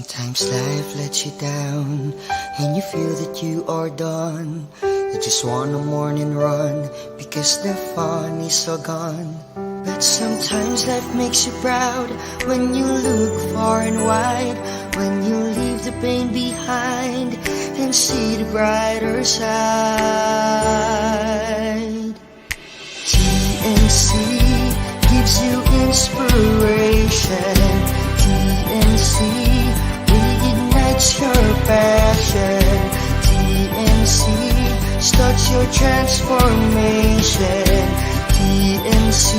Sometimes life lets you down and you feel that you are done. You just want a morning run because the fun is all gone. But sometimes life makes you proud when you look far and wide, when you leave the pain behind and see the brighter side. TNC gives you inspiration. TNC reignites your passion. TNC starts your transformation. TNC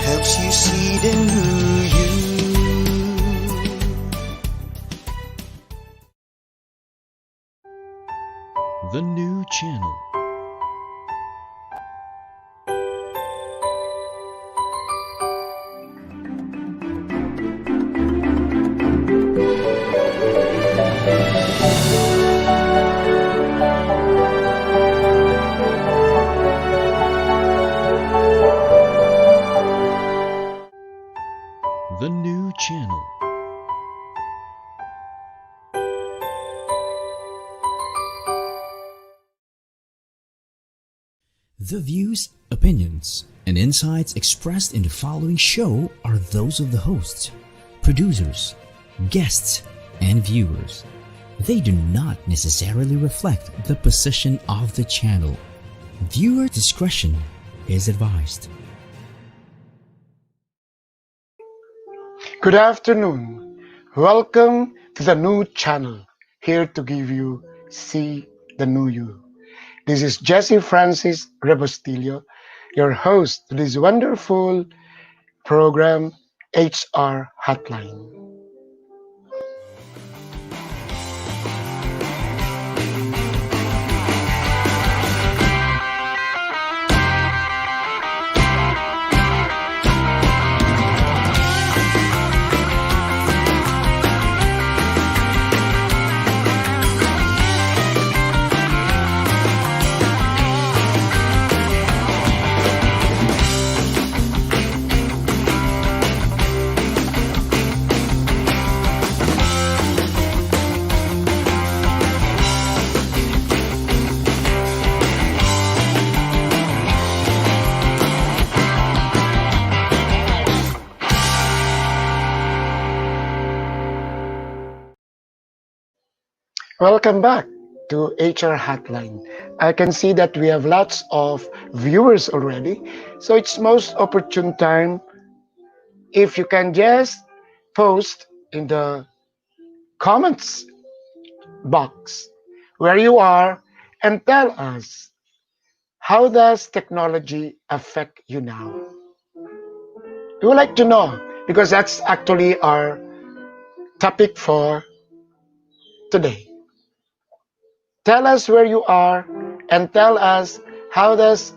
helps you see the new you. The new channel. The new channel. The views, opinions, and insights expressed in the following show are those of the hosts, producers, guests, and viewers. They do not necessarily reflect the position of the channel. Viewer discretion is advised. Good afternoon. Welcome to the new channel, here to give you See the New You. This is Jesse Francis Rebustillo, your host to this wonderful program, HR Hotline. Welcome back to HR Hotline. I can see that we have lots of viewers already, so it's most opportune time if you can just post in the comments box where you are and tell us, how does technology affect you now? We would like to know, because that's actually our topic for today. Tell us where you are and tell us, how does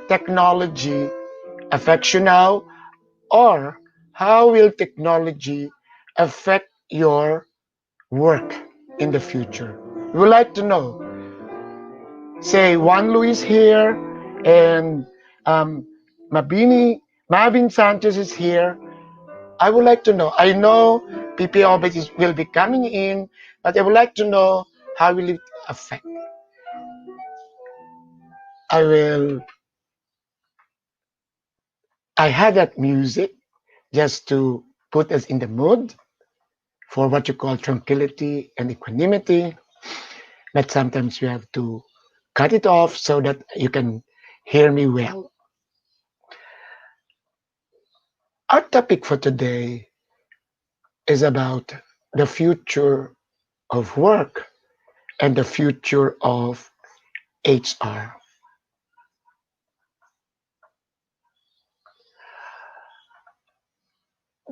technology affect you now, or how will technology affect your work in the future? We would like to know. Say Juan Luis here, and Mavin Sanchez is here. I would like to know. I know PPO will be coming in, but I would like to know, how will it affect? I had that music just to put us in the mood for what you call tranquility and equanimity, but sometimes you have to cut it off so that you can hear me well. Our topic for today is about the future of work and the future of HR.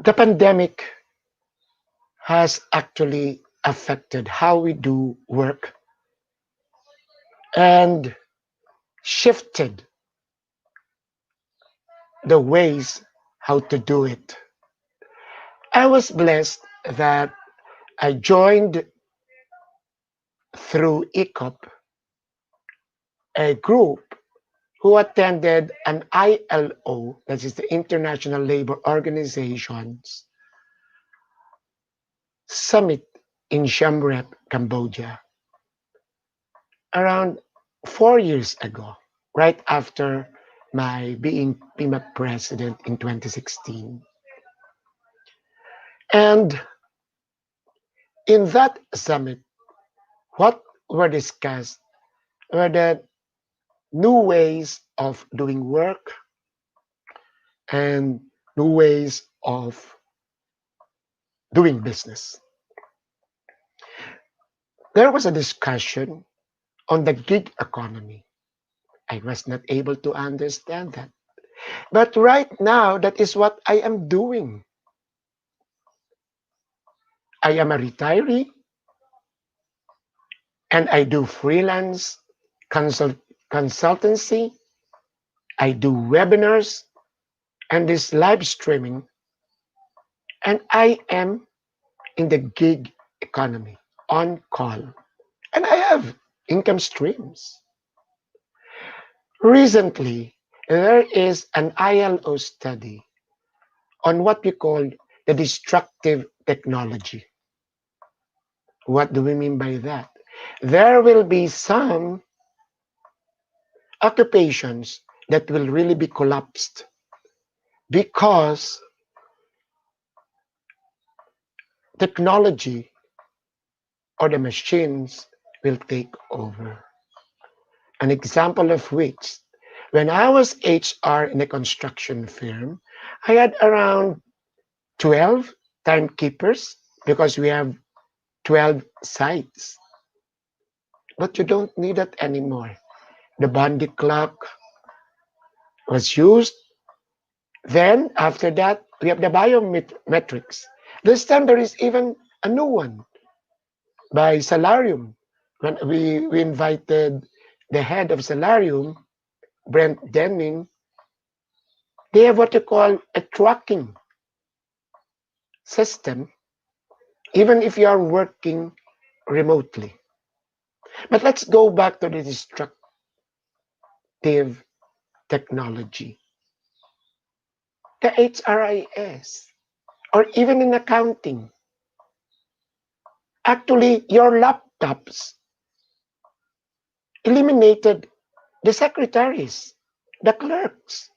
The pandemic has actually affected how we do work and shifted the ways how to do it. I was blessed that I joined through ECOP a group who attended an ILO, that is the International Labor Organization's summit in Siem Reap, Cambodia, around 4 years ago, right after my being PIMA president in 2016. And in that summit, what were discussed were the new ways of doing work and new ways of doing business. There was a discussion on the gig economy. I was not able to understand that. But right now, that is what I am doing. I am a retiree and I do freelance consult- consultancy. I do webinars and this live streaming. And I am in the gig economy on call. And I have income streams. Recently, there is an ILO study on what we call the destructive technology. What do we mean by that? There will be some occupations that will really be collapsed because technology or the machines will take over. An example of which, when I was HR in a construction firm, I had around 12 timekeepers because we have 12 sites. But you don't need that anymore. The Bondi clock was used. Then, after that, we have the biometrics. This time, there is even a new one by Salarium. When we invited the head of Salarium, Brent Denning, they have what you call a tracking system, even if you are working remotely. But let's go back to the destructive technology. The HRIS, or even in accounting. Actually, your laptops eliminated the secretaries, the clerks.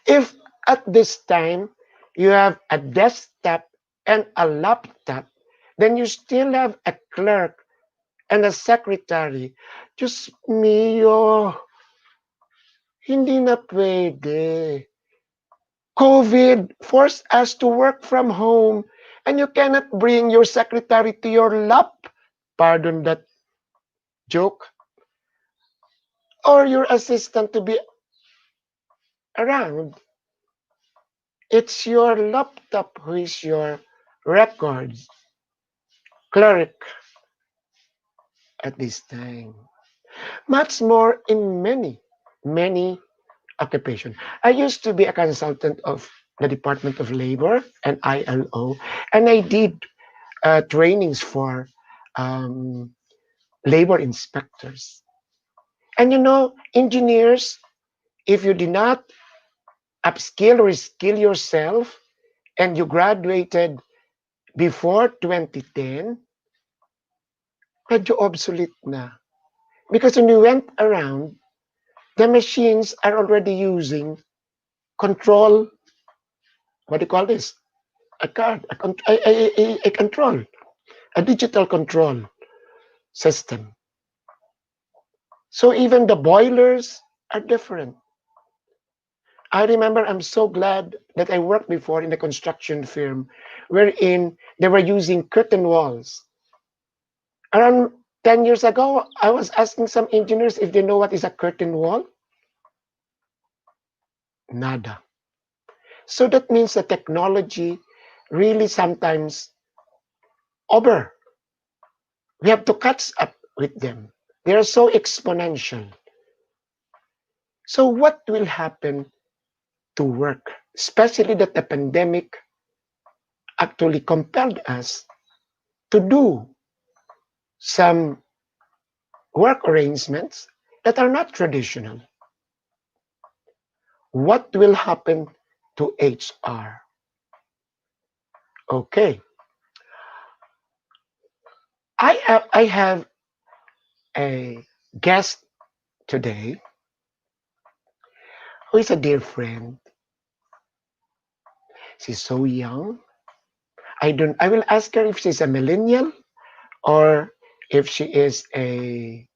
If at this time you have a desktop and a laptop, then you still have a clerk and a secretary. Diyos mio, hindi na pwede. COVID forced us to work from home and you cannot bring your secretary to your lap. Pardon that joke. Or your assistant to be around. It's your laptop who is your records clerk at this time. Much more in many occupations. I used to be a consultant of the Department of Labor and ILO, and I did trainings for um, labor inspectors. And you know, engineers, if you did not upskill or skill yourself and you graduated before 2010, medyo obsolete na. Because when we went around, the machines are already using control, what do you call this? A card, a control, a digital control system. So even the boilers are different. I remember I'm so glad that I worked before in a construction firm wherein they were using curtain walls. Around 10 years ago, I was asking some engineers if they know what is a curtain wall. Nada. So that means the technology really sometimes over. We have to catch up with them. They are so exponential. So what will happen to work, especially that the pandemic actually compelled us to do some work arrangements that are not traditional? What will happen to HR? Okay. I have a guest today who is a dear friend. She's so young. I will ask her if she's a millennial or if she is a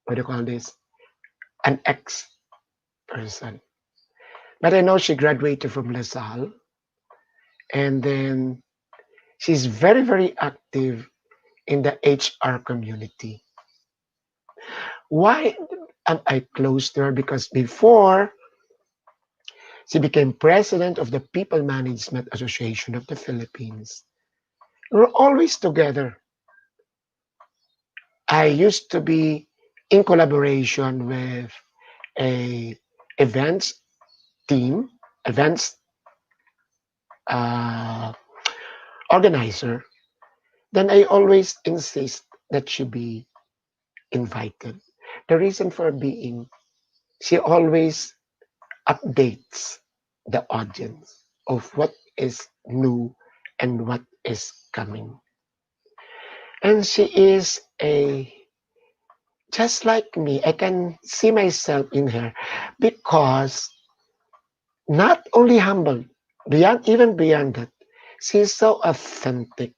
what do you call this? An ex person. But I know she graduated from LaSalle, and then she's very, very active in the HR community. Why am I close to her? Because before she became president of the People Management Association of the Philippines, we were always together. I used to be in collaboration with a events team, events uh, organizer. Then I always insist that she be invited. The reason for being, she always updates the audience of what is new and what is coming. And she is a just like me. I can see myself in her because not only humble, beyond that, she's so authentic.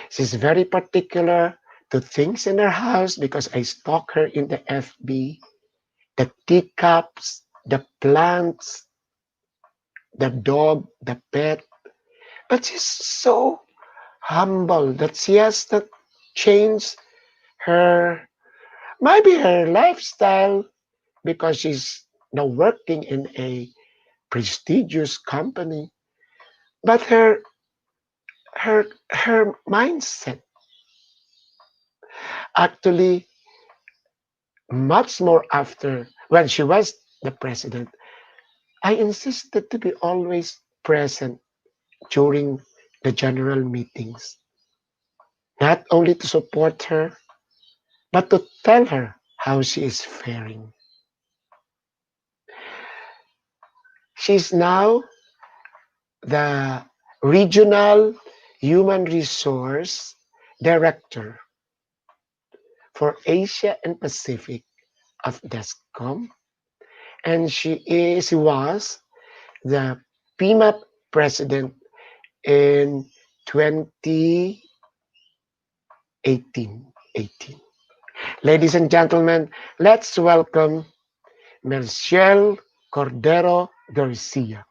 She's very particular to things in her house because I stalk her in the FB, the teacups, the plants, the dog, the pet. But she's so humble that she has not changed her, maybe her lifestyle because she's now working in a prestigious company. But her mindset actually much more after when she was the president. I insisted to be always present during the general meetings, not only to support her, but to tell her how she is faring. She's now the regional human resource director for Asia and Pacific of DEXCOM, and she was the PMAP president in 2018. Ladies and gentlemen, let's welcome Michelle Cordero Garcia.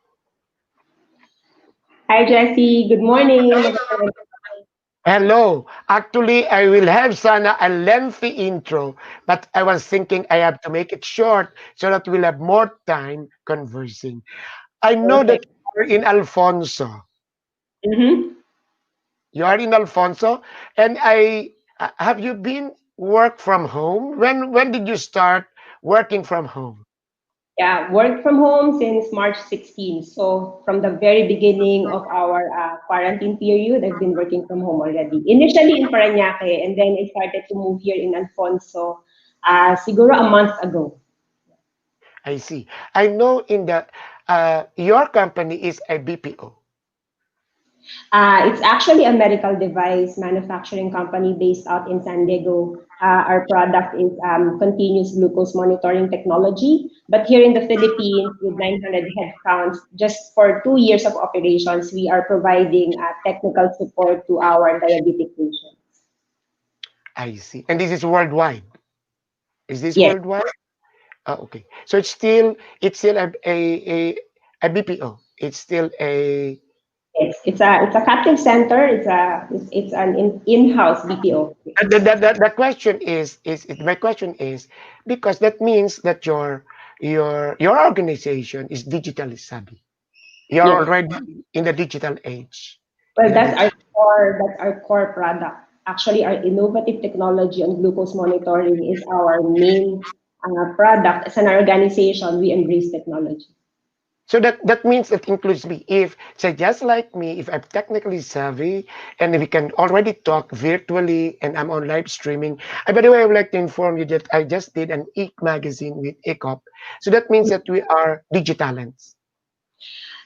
Hi, Jesse. Good morning. Magandang Hello. Actually, I will have sana a lengthy intro, but I was thinking I have to make it short so that we'll have more time conversing. I know that perfect. you are in Alfonso. Mm-hmm. You are in Alfonso, and have you been work from home? When did you start working from home? Yeah, worked from home since March 16. So from the very beginning of our quarantine period, I've been working from home already. Initially in Parañaque, and then I started to move here in Alfonso, siguro a month ago. I see. I know in the your company is a BPO. It's actually a medical device manufacturing company based out in San Diego. Our product is continuous glucose monitoring technology. But here in the Philippines, with 900 headcounts, just for 2 years of operations, we are providing technical support to our diabetic patients. I see. And this is worldwide. Is this Yes, worldwide? Okay. So it's still a BPO. It's still a yes. It's a captive center. It's an in-house BPO. the question is my question is because that means that your organization is digitally savvy. You're Yes. already in the digital age. Well, In the that's our digital, core. That's our core product. Actually, our innovative technology on glucose monitoring is our main product. As an organization, we embrace technology. so that means it includes me. If say just like me, if I'm technically savvy and we can already talk virtually and I'm on live streaming. By the way, I would like to inform you that I just did an e magazine with ECOP. So that means that we are digitalents.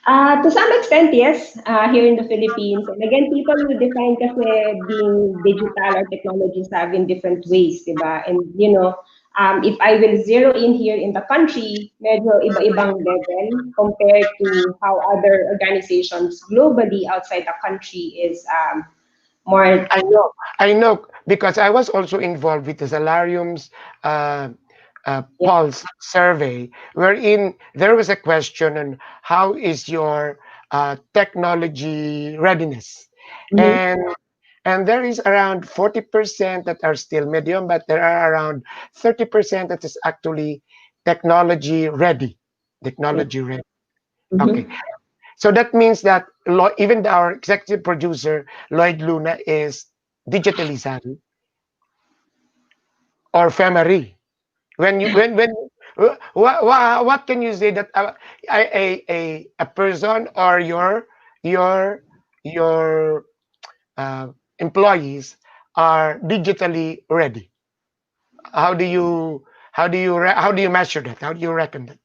To some extent, yes, here in the Philippines. And again, people will define kasi being digital or technology savvy in different ways, diba? And, if I will zero in here in the country, medyo iba-ibang level compared to how other organizations globally outside the country is more. I know, because I was also involved with the Salarium's uh, Yeah. Pulse survey, wherein there was a question on how is your technology readiness, Mhm. and there is around 40% that are still medium, but there are around 30% that is actually technology ready. Yeah. Technology ready. Okay, Mhm. so that means that even our executive producer Lloyd Luna is digitally savvy or Femery. When what can you say that a person or your your employees are digitally ready? How do you how do you measure that? How do you reckon that?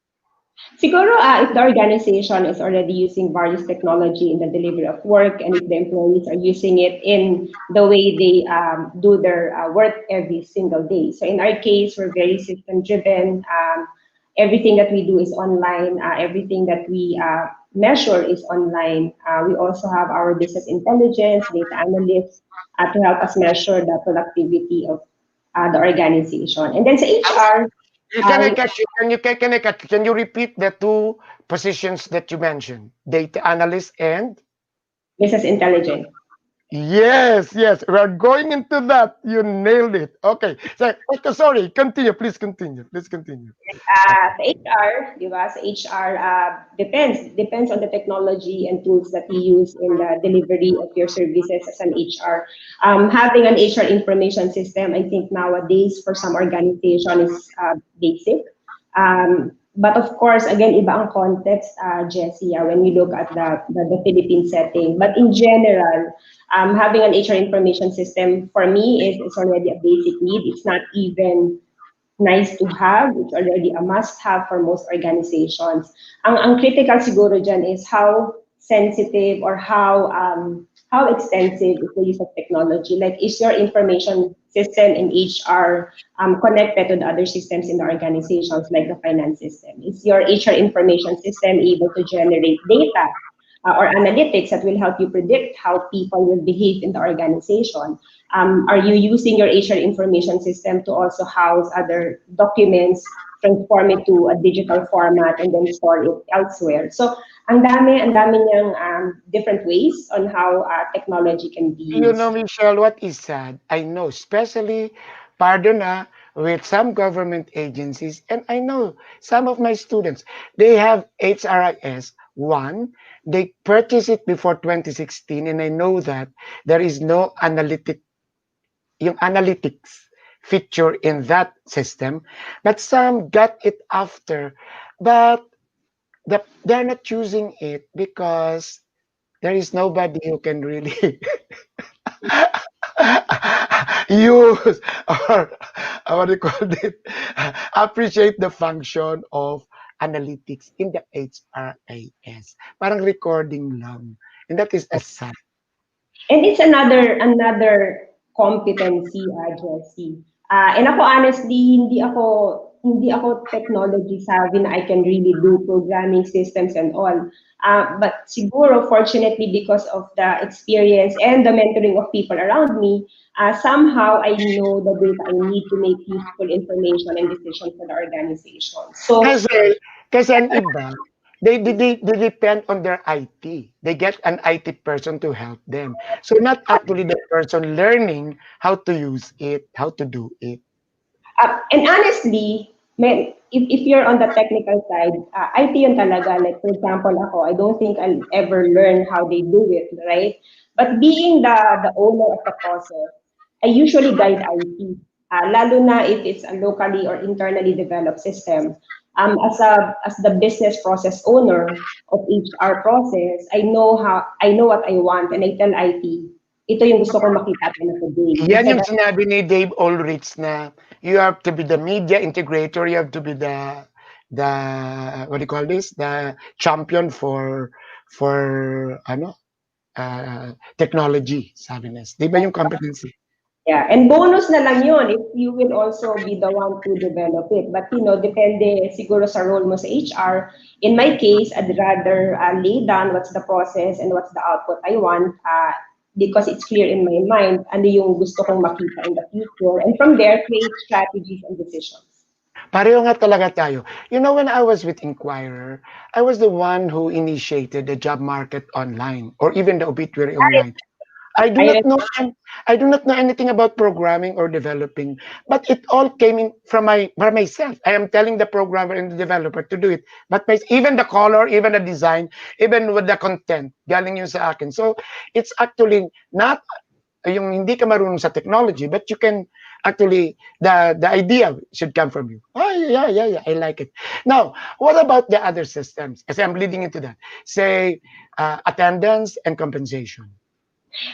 Siguro, if the organization is already using various technology in the delivery of work, and if the employees are using it in the way they do their work every single day. So in our case, we're very system driven. Everything that we do is online. Everything that we measure is online. We also have our business intelligence, data analysts to help us measure the productivity of the organization. And then sa HR, Can I we catch you? Can you repeat the two positions that you mentioned? Data analyst and business intelligence. yes, yes, we're going into that. You nailed it. Okay. So, okay, sorry. Continue. Please continue. Please continue. Okay. Sa HR, di ba? Sa HR, depends on the technology and tools that you use in the delivery of your services as an HR. Having an HR information system, I think nowadays for some organization is basic. But of course, again, iba ang context, Jessie, when we look at the Philippine setting. But in general, having an HR information system for me is already a basic need. It's not even nice to have. It's already a must-have for most organizations. Ang critical siguro dyan is how sensitive or how extensive is the use of technology. Like, is your information system in HR connected to the other systems in the organizations, like the finance system? Is your HR information system able to generate data or analytics that will help you predict how people will behave in the organization? Are you using your HR information system to also house other documents, transform it to a digital format, and then store it elsewhere? So, ang dami niyang different ways on how technology can be You know, used. Michelle, what is sad? I know, especially, pardon with some government agencies, and I know some of my students, they have HRIS. One, they purchased it before 2016, and I know that there is no yung analytics feature in that system, but some got it after, but they're not using it because there is nobody who can really use or what do you call it, appreciate the function of analytics in the HRIS. Parang recording lang. And that is a sad. And it's another competency, Jessie. And ako honestly, hindi ako technology savvy na I can really do programming systems and all. But siguro, fortunately, because of the experience and the mentoring of people around me, somehow I know the data I need to make useful information and decisions for the organization. So, Kasi, kasi ang iba, they depend on their IT. They get an IT person to help them. So not actually the person learning how to use it, how to do it. And honestly, if you're on the technical side, IT yun talaga. Like, for example, ako, I don't think I'll ever learn how they do it, right? But being the owner of the process, I usually guide IT, lalo na if it's a locally or internally developed system. As the business process owner of HR process, I know what I want, and I tell IT, ito yung gusto kong makita at the end of the day. Yan Instead yung of sinabi ni Dave Ulrich na you have to be the media integrator, you have to be the what do you call this? The champion for technology, sabi nila. Di ba yung competency? Yeah, and bonus na lang yun if you will also be the one to develop it. But depende siguro sa role mo sa HR. In my case, I'd rather lay down what's the process and what's the output I want because it's clear in my mind ano yung gusto kong makita in the future. And from there, create strategies and decisions. Pareho nga talaga tayo. When I was with Inquirer, I was the one who initiated the job market online or even the obituary online. I do I not know I do not know anything about programming or developing, but it all came in from myself. I am telling the programmer and the developer to do it. But even the color, even the design, even with the content, galing yun sa akin. So it's actually not yung hindi ka marunong sa technology, but you can actually the idea should come from you. Oh yeah, I like it. Now, what about the other systems? Kasi I'm leading into that. Say attendance and compensation.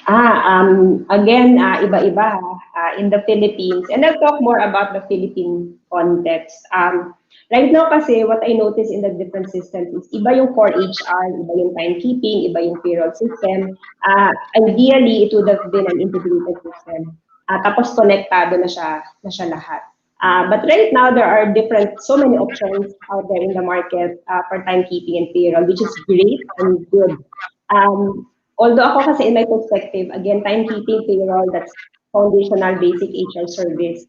Again, iba-iba in the Philippines. And I'll talk more about the Philippine context. Right now kasi, what I notice in the different systems is iba yung core HR, iba yung timekeeping, iba yung payroll system. Ideally, it would have been an integrated system. Tapos konektado na siya lahat. But right now, there are so many options out there in the market for timekeeping and payroll, which is great and good. Although ako kasi in my perspective, again, timekeeping, payroll, that's foundational basic HR service.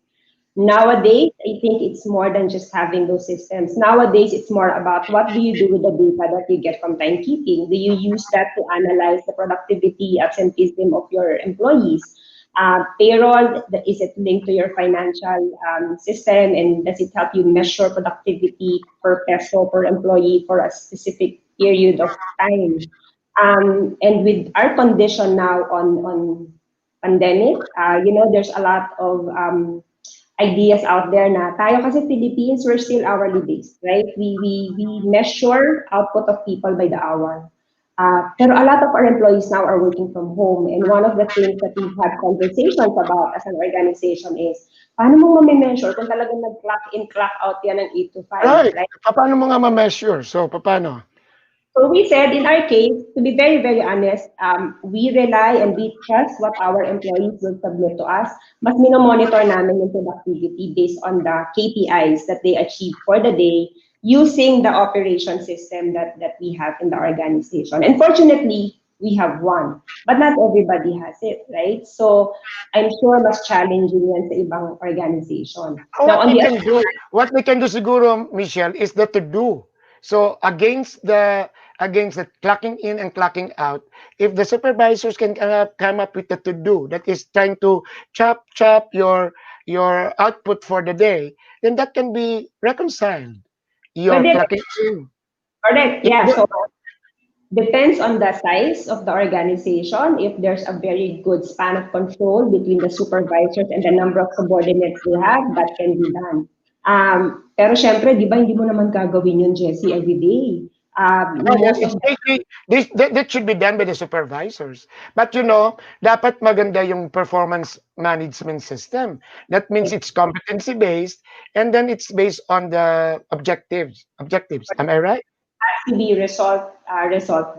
Nowadays, I think it's more than just having those systems. Nowadays, it's more about what do you do with the data that you get from timekeeping? Do you use that to analyze the productivity, absenteeism of your employees? Payroll, is it linked to your financial system, and does it help you measure productivity per peso per employee for a specific period of time? And with our condition now on pandemic, there's a lot of ideas out there na tayo kasi Philippines, we're still hourly based, right? We measure output of people by the hour. Pero a lot of our employees now are working from home, and one of the things that we've had conversations about as an organization is, paano mo ma-measure kung talagang nag-clock in, clock out yan ng 8 to 5, Right. right? Paano mo nga ma-measure? So, paano? So we said in our case, to be very, very honest, we rely and we trust what our employees will submit to us. Mas minomonitor namin yung productivity based on the KPIs that they achieve for the day using the operation system that we have in the organization. And fortunately, we have one, but not everybody has it, right? So I'm sure mas challenging yan sa ibang organization. Now, What we can do siguro, Michelle, is the to-do. So against the clocking in and clocking out, if the supervisors can come up with the to-do that is trying to chop your output for the day, then that can be reconciled. Your clocking in. Correct. Yeah. So depends on the size of the organization. If there's a very good span of control between the supervisors and the number of subordinates they have, that can be done. Pero syempre, di ba, hindi mo naman gagawin yun, Jessie, every day. That should be done by the supervisors. But dapat maganda yung performance management system. That means it's competency based, and then it's based on the objectives. Am I right? To be result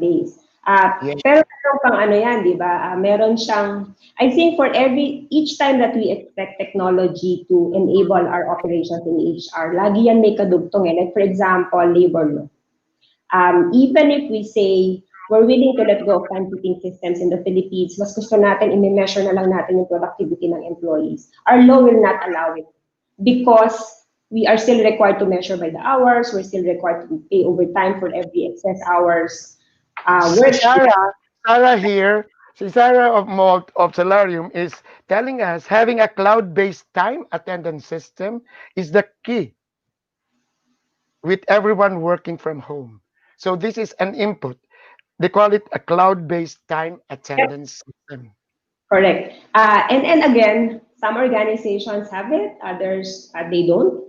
based. Yes. Pero meron pang ano yan, di ba? Meron siyang, I think for each time that we expect technology to enable our operations in HR, lagi yan may kadugtong eh. Like for example, labor law. Even if we say we're willing to let go of timekeeping systems in the Philippines, mas gusto natin i-measure na lang natin yung productivity ng employees. Our law will not allow it because we are still required to measure by the hours. We're still required to pay overtime for every excess hours. Sarah here, Sarah of Solarium is telling us having a cloud-based time attendance system is the key with everyone working from home. So this is an input. They call it a cloud-based time attendance system. Correct. And again, some organizations have it, others they don't.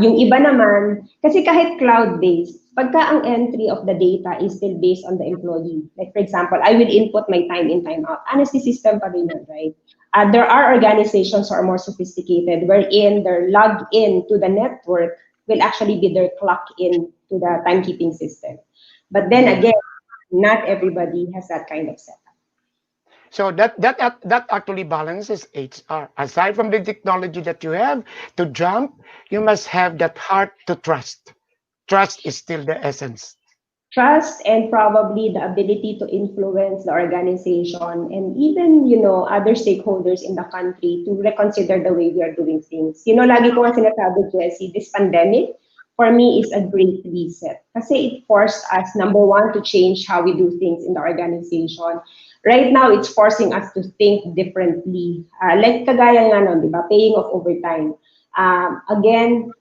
Yung iba naman, kasi kahit cloud-based, pagka ang entry of the data is still based on the employee. Like for example, I will input my time in, time out. Honesty system pa rin yun, right? There are organizations who are more sophisticated wherein their log in to the network will actually be their clock in to the timekeeping system. But then again, not everybody has that kind of setup. So that actually balances HR. Aside from the technology that you have to jump, you must have that heart to trust. Trust is still the essence. Trust and probably the ability to influence the organization and even, other stakeholders in the country to reconsider the way we are doing things. Lagi ko nga sinasabi, Jessie, this pandemic for me is a great reset kasi it forced us, number one, to change how we do things in the organization. Right now, it's forcing us to think differently. Like kagaya nga nun, di ba? Paying of overtime. Again,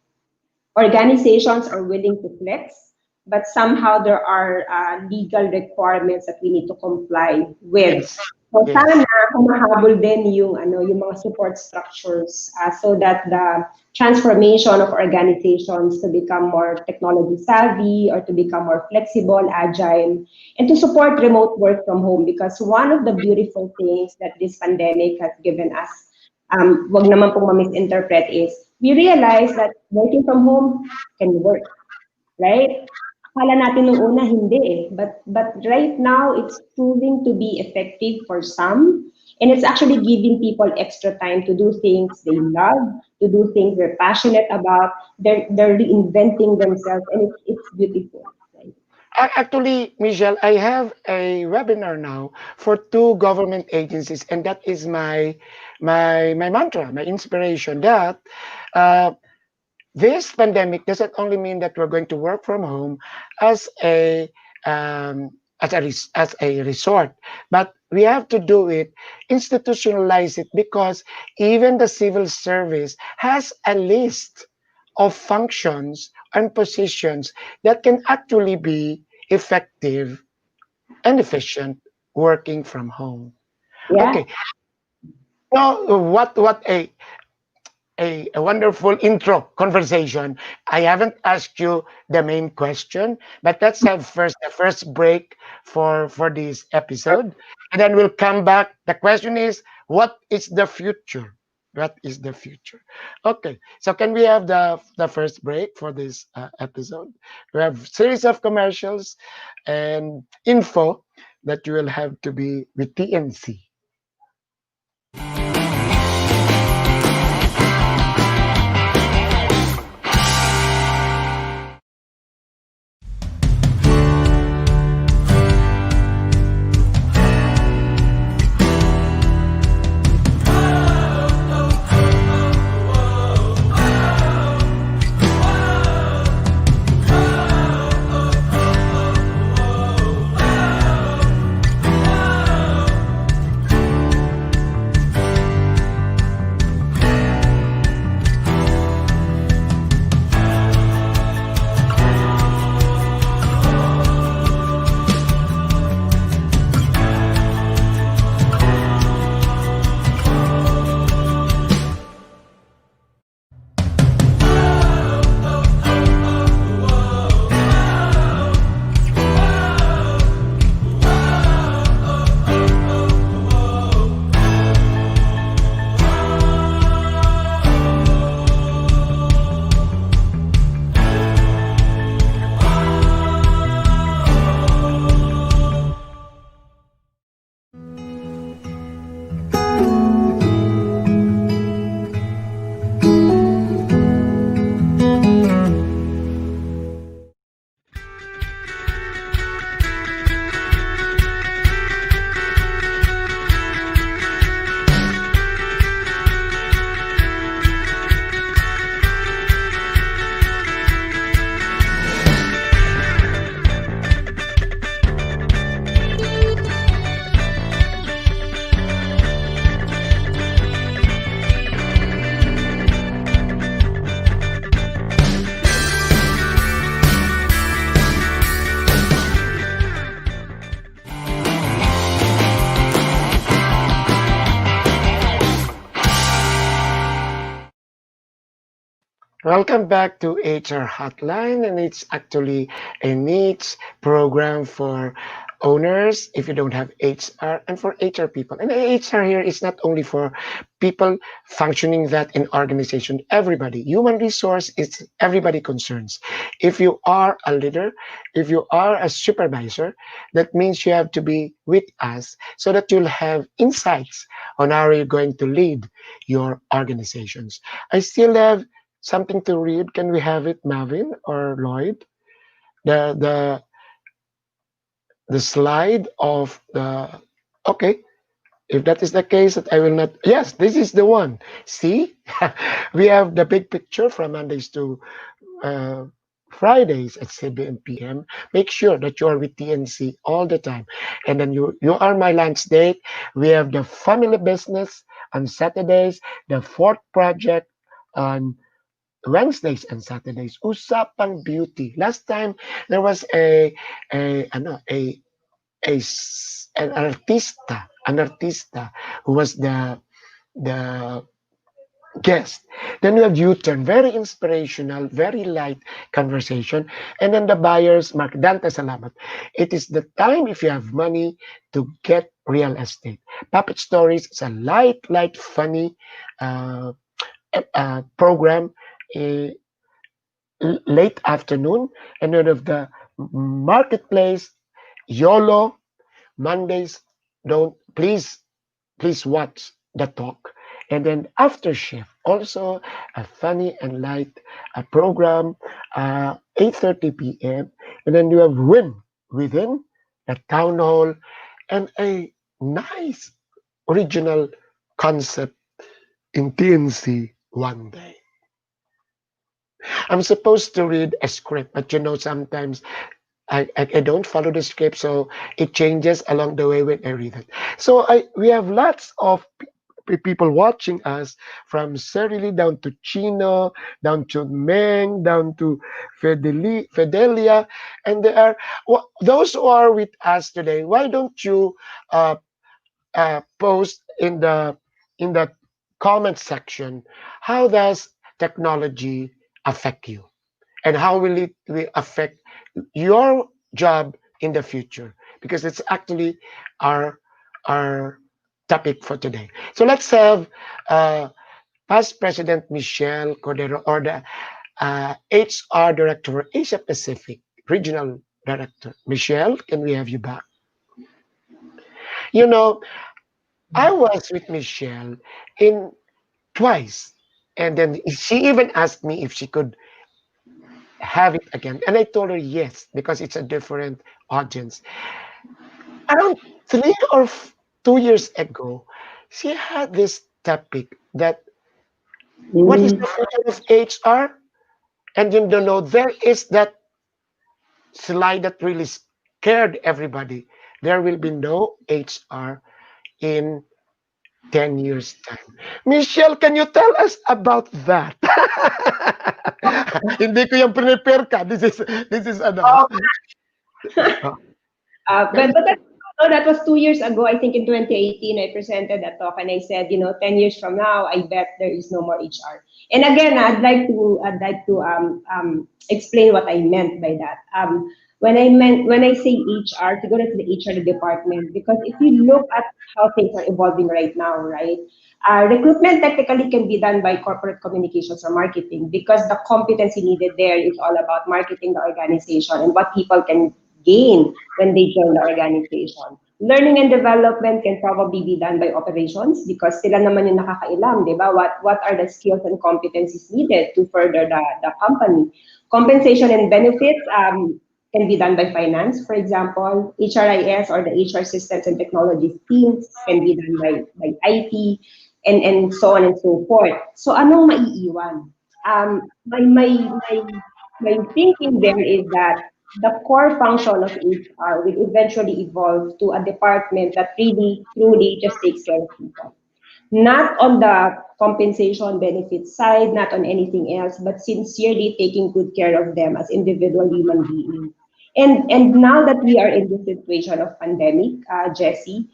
organizations are willing to flex, but somehow there are legal requirements that we need to comply with. Yes. So Yes. sana humahabol din yung mga support structures so that the transformation of organizations to become more technology savvy or to become more flexible, agile, and to support remote work from home. Because one of the beautiful things that this pandemic has given us, wag naman pong ma-misinterpret, is we realize that working from home can work, right? Akala natin nung una hindi eh. But right now, it's proving to be effective for some. And it's actually giving people extra time to do things they love, to do things they're passionate about. They're reinventing themselves, and it's beautiful. Right? Actually, Michelle, I have a webinar now for two government agencies, and that is my mantra, my inspiration. That uh, this pandemic doesn't only mean that we're going to work from home as a as a resort, but we have to do it, institutionalize it, because even the civil service has a list of functions and positions that can actually be effective and efficient working from home. Yeah. Okay, now what a wonderful intro conversation. I haven't asked you the main question, but let's have first the first break for this episode, and then we'll come back. The question is, what is the future? What is the future? Okay, so can we have the first break for this episode? We have series of commercials and info that you will have to be with TNC. Welcome back to HR Hotline, and it's actually a niche program for owners, if you don't have HR, and for HR people. And HR here is not only for people functioning that in organization, everybody. Human resource is everybody concerns. If you are a leader, if you are a supervisor, that means you have to be with us so that you'll have insights on how you're going to lead your organizations. I still have something to read. Can we have it, Mavin or Lloyd? The the the slide of the, okay, if that is the case, that I will not, yes, this is the one. See, we have the big picture from Mondays to uh, Fridays at 7 p.m. Make sure that you are with TNC all the time. And then you are my lunch date. We have the family business on Saturdays, the fourth project on Wednesdays and Saturdays. Usapang beauty. Last time there was ano, an artista who was the guest. Then we have U-turn, very inspirational, very light conversation. And then the buyers, Mark Dante Salamat. It is the time, if you have money, to get real estate. Puppet Stories is a light, funny uh, program, uh, late afternoon. And then of the marketplace, YOLO, Mondays, don't, please watch the talk. And then after shift, also a funny and light program, 8:30 p.m. And then you have within the town hall, and a nice original concept in TNC one day. I'm supposed to read a script, but sometimes I don't follow the script, so it changes along the way when I read it. So we have lots of people watching us, from Serili down to Chino, down to Meng, down to Fidelia, and there are those who are with us today. Why don't you uh, post in the comment section, how does technology affect you, and how will affect your job in the future, because it's actually our our topic for today. So let's have uh, past President Michelle Cordero, or the HR Director for Asia Pacific Regional Director. Michelle, can we have you back? You know, I was with Michelle in twice, and then she even asked me if she could have it again, and I told her yes, because it's a different audience. Around 2 years ago, she had this topic that what is Mm. the future of HR? And you don't know, there is that slide that really scared everybody. There will be no HR in 10 years' time. Michelle, can you tell us about that? Hindi ko yung prepare ka. This is ano. Oh, Can but that, no, that was 2 years ago. I think in 2018, I presented a talk and I said, 10 years from now, I bet there is no more HR. And again, I'd like to explain what I meant by that. When I say HR, to go to the HR department, because if you look at how things are evolving right now, right? Recruitment technically can be done by corporate communications or marketing, because the competency needed there is all about marketing the organization and what people can gain when they join the organization. Learning and development can probably be done by operations, because sila naman yung nakakailam, di ba? What are the skills and competencies needed to further the company? Compensation and benefits can be done by finance, for example. HRIS, or the HR systems and technologies teams, can be done by IT, and so on and so forth. So anong maiiwan? My thinking there is that the core function of HR will eventually evolve to a department that really, truly just takes care of people. Not on the compensation benefit side, not on anything else, but sincerely taking good care of them as individual human beings. And now that we are in this situation of pandemic, Jessie,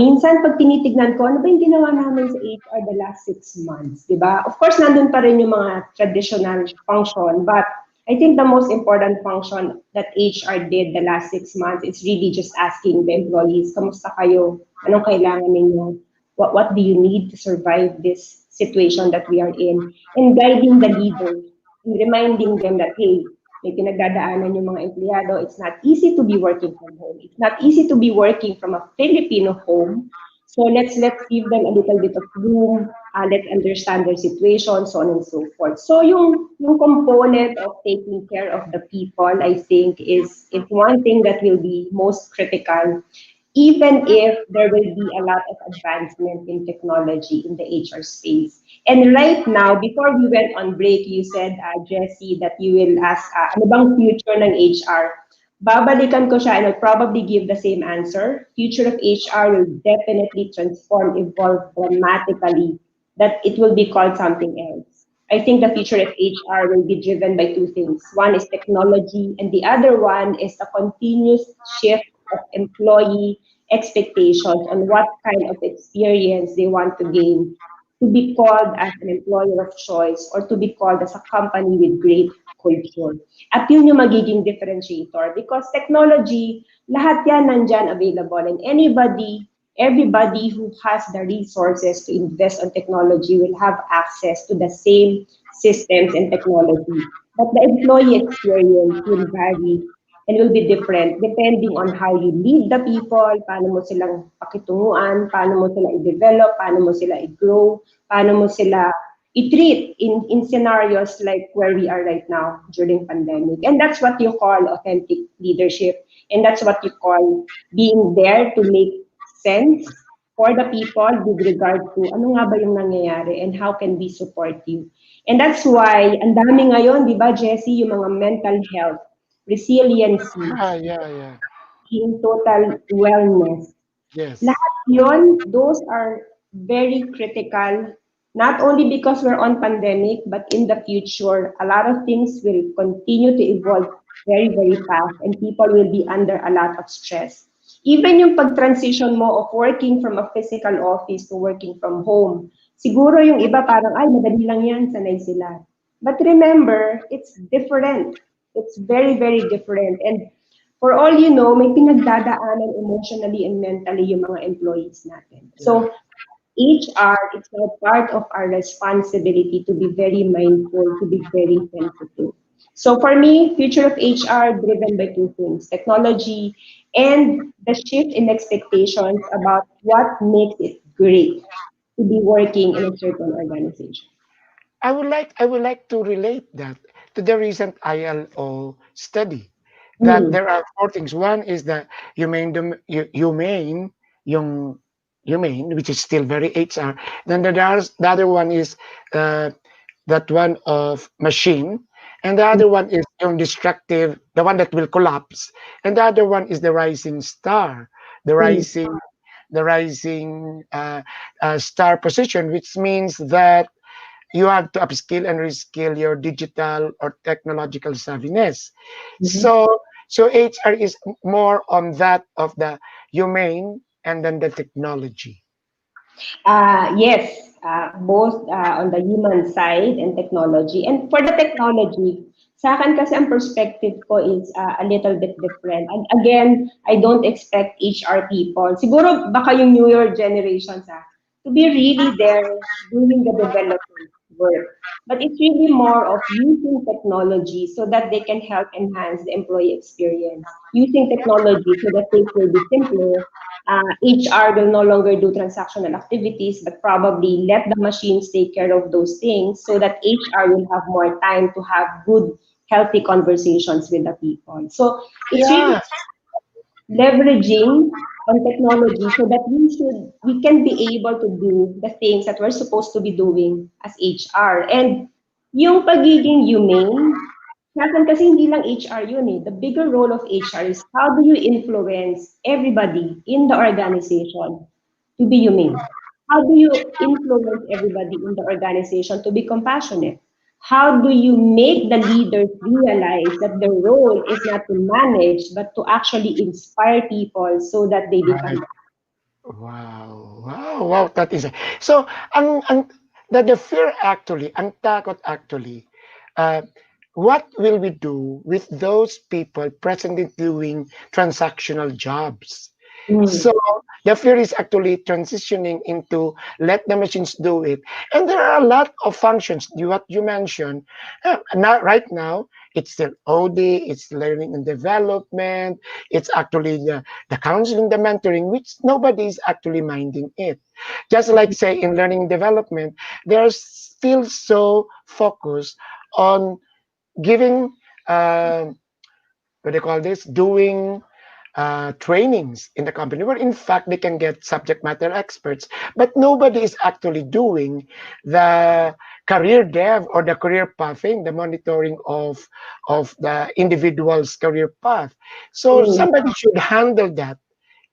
minsan pag tinitignan ko, ano ba yung ginawa namin sa HR the last 6 months, di ba? Of course, nandun pa rin yung mga traditional function, but I think the most important function that HR did the last 6 months is really just asking the employees, kamusta kayo? Anong kailangan ninyo? What do you need to survive this situation that we are in? And guiding the leaders and reminding them that, hey, may pinagdadaanan yung mga empleyado. It's not easy to be working from home. It's not easy to be working from a Filipino home. So let's give them a little bit of room, let's understand their situation, so on and so forth. So yung component of taking care of the people, I think, is one thing that will be most critical, even if there will be a lot of advancement in technology in the HR space. And right now, before we went on break, you said, Jessie, that you will ask, ano bang future ng HR? Babalikan ko siya and I'll probably give the same answer. Future of HR will definitely transform, evolve dramatically, that it will be called something else. I think the future of HR will be driven by two things. One is technology, and the other one is the continuous shift of employee expectations on what kind of experience they want to gain to be called as an employer of choice or to be called as a company with great culture. At yun yung magiging differentiator because technology, lahat yan nandyan available and everybody who has the resources to invest on technology will have access to the same systems and technology. But the employee experience will vary and will be different depending on how you lead the people, paano mo silang pakitunguan, paano mo sila i-develop, paano mo sila i-grow, paano mo sila i-treat in scenarios like where we are right now during pandemic. And that's what you call authentic leadership. And that's what you call being there to make sense for the people with regard to ano nga ba yung nangyayari and how can we support you. And that's why, ang dami ngayon, di ba, Jessie, yung mga mental health, resiliency, Yeah. in total wellness. Yes. Lahat yun, those are very critical, not only because we're on pandemic, but in the future, a lot of things will continue to evolve very, very fast and people will be under a lot of stress. Even yung pag-transition mo of working from a physical office to working from home, siguro yung iba parang, ay, madali lang yan, sanay sila. But remember, it's different. It's very, very different. And for all you know, may pinagdadaanan emotionally and mentally yung mga employees natin. Yeah. So HR, it's now part of our responsibility to be very mindful, to be very sensitive. So for me, future of HR driven by two things, technology and the shift in expectations about what makes it great to be working in a certain organization. I would like to relate that to the recent ILO study that Mm, there are four things. One is the yung humane, which is still very HR. Then the other one is uh, that one of machine, and the other one is yung destructive, the one that will collapse, and the other one is the rising star, the mm, rising star position, which means that you have to upskill and reskill your digital or technological savviness. mhm. So HR is more on that of the humane and then the technology. Yes, both on the human side and technology. And for the technology, sa akin kasi ang perspective ko is a little bit different. And again, I don't expect HR people, siguro baka yung newer generations, to be really there doing the development work. But it's really more of using technology so that they can help enhance the employee experience. Using technology so that things will be simpler, HR will no longer do transactional activities, but probably let the machines take care of those things so that HR will have more time to have good, healthy conversations with the people. So it's really Yeah, leveraging on technology so that we can be able to do the things that we're supposed to be doing as HR. And yung pagiging humane, natin kasi hindi lang HR yun eh. The bigger role of HR is how do you influence everybody in the organization to be humane? How do you influence everybody in the organization to be compassionate? How do you make the leaders realize that their role is not to manage, but to actually inspire people so that they become right. Wow, that is so ang the fear actually, ang takot actually, uh, what will we do with those people presently doing transactional jobs? Mm. So the fear is actually transitioning into let the machines do it. And there are a lot of functions, what you mentioned. Not right now, it's still OD, it's learning and development, it's actually the counseling, the mentoring, which nobody is actually minding it. Just like say in learning and development, they're still so focused on giving what do you call this? Doing trainings in the company where in fact they can get subject matter experts, but nobody is actually doing the career dev or the career pathing, the monitoring of the individual's career path. So Mm. somebody should handle that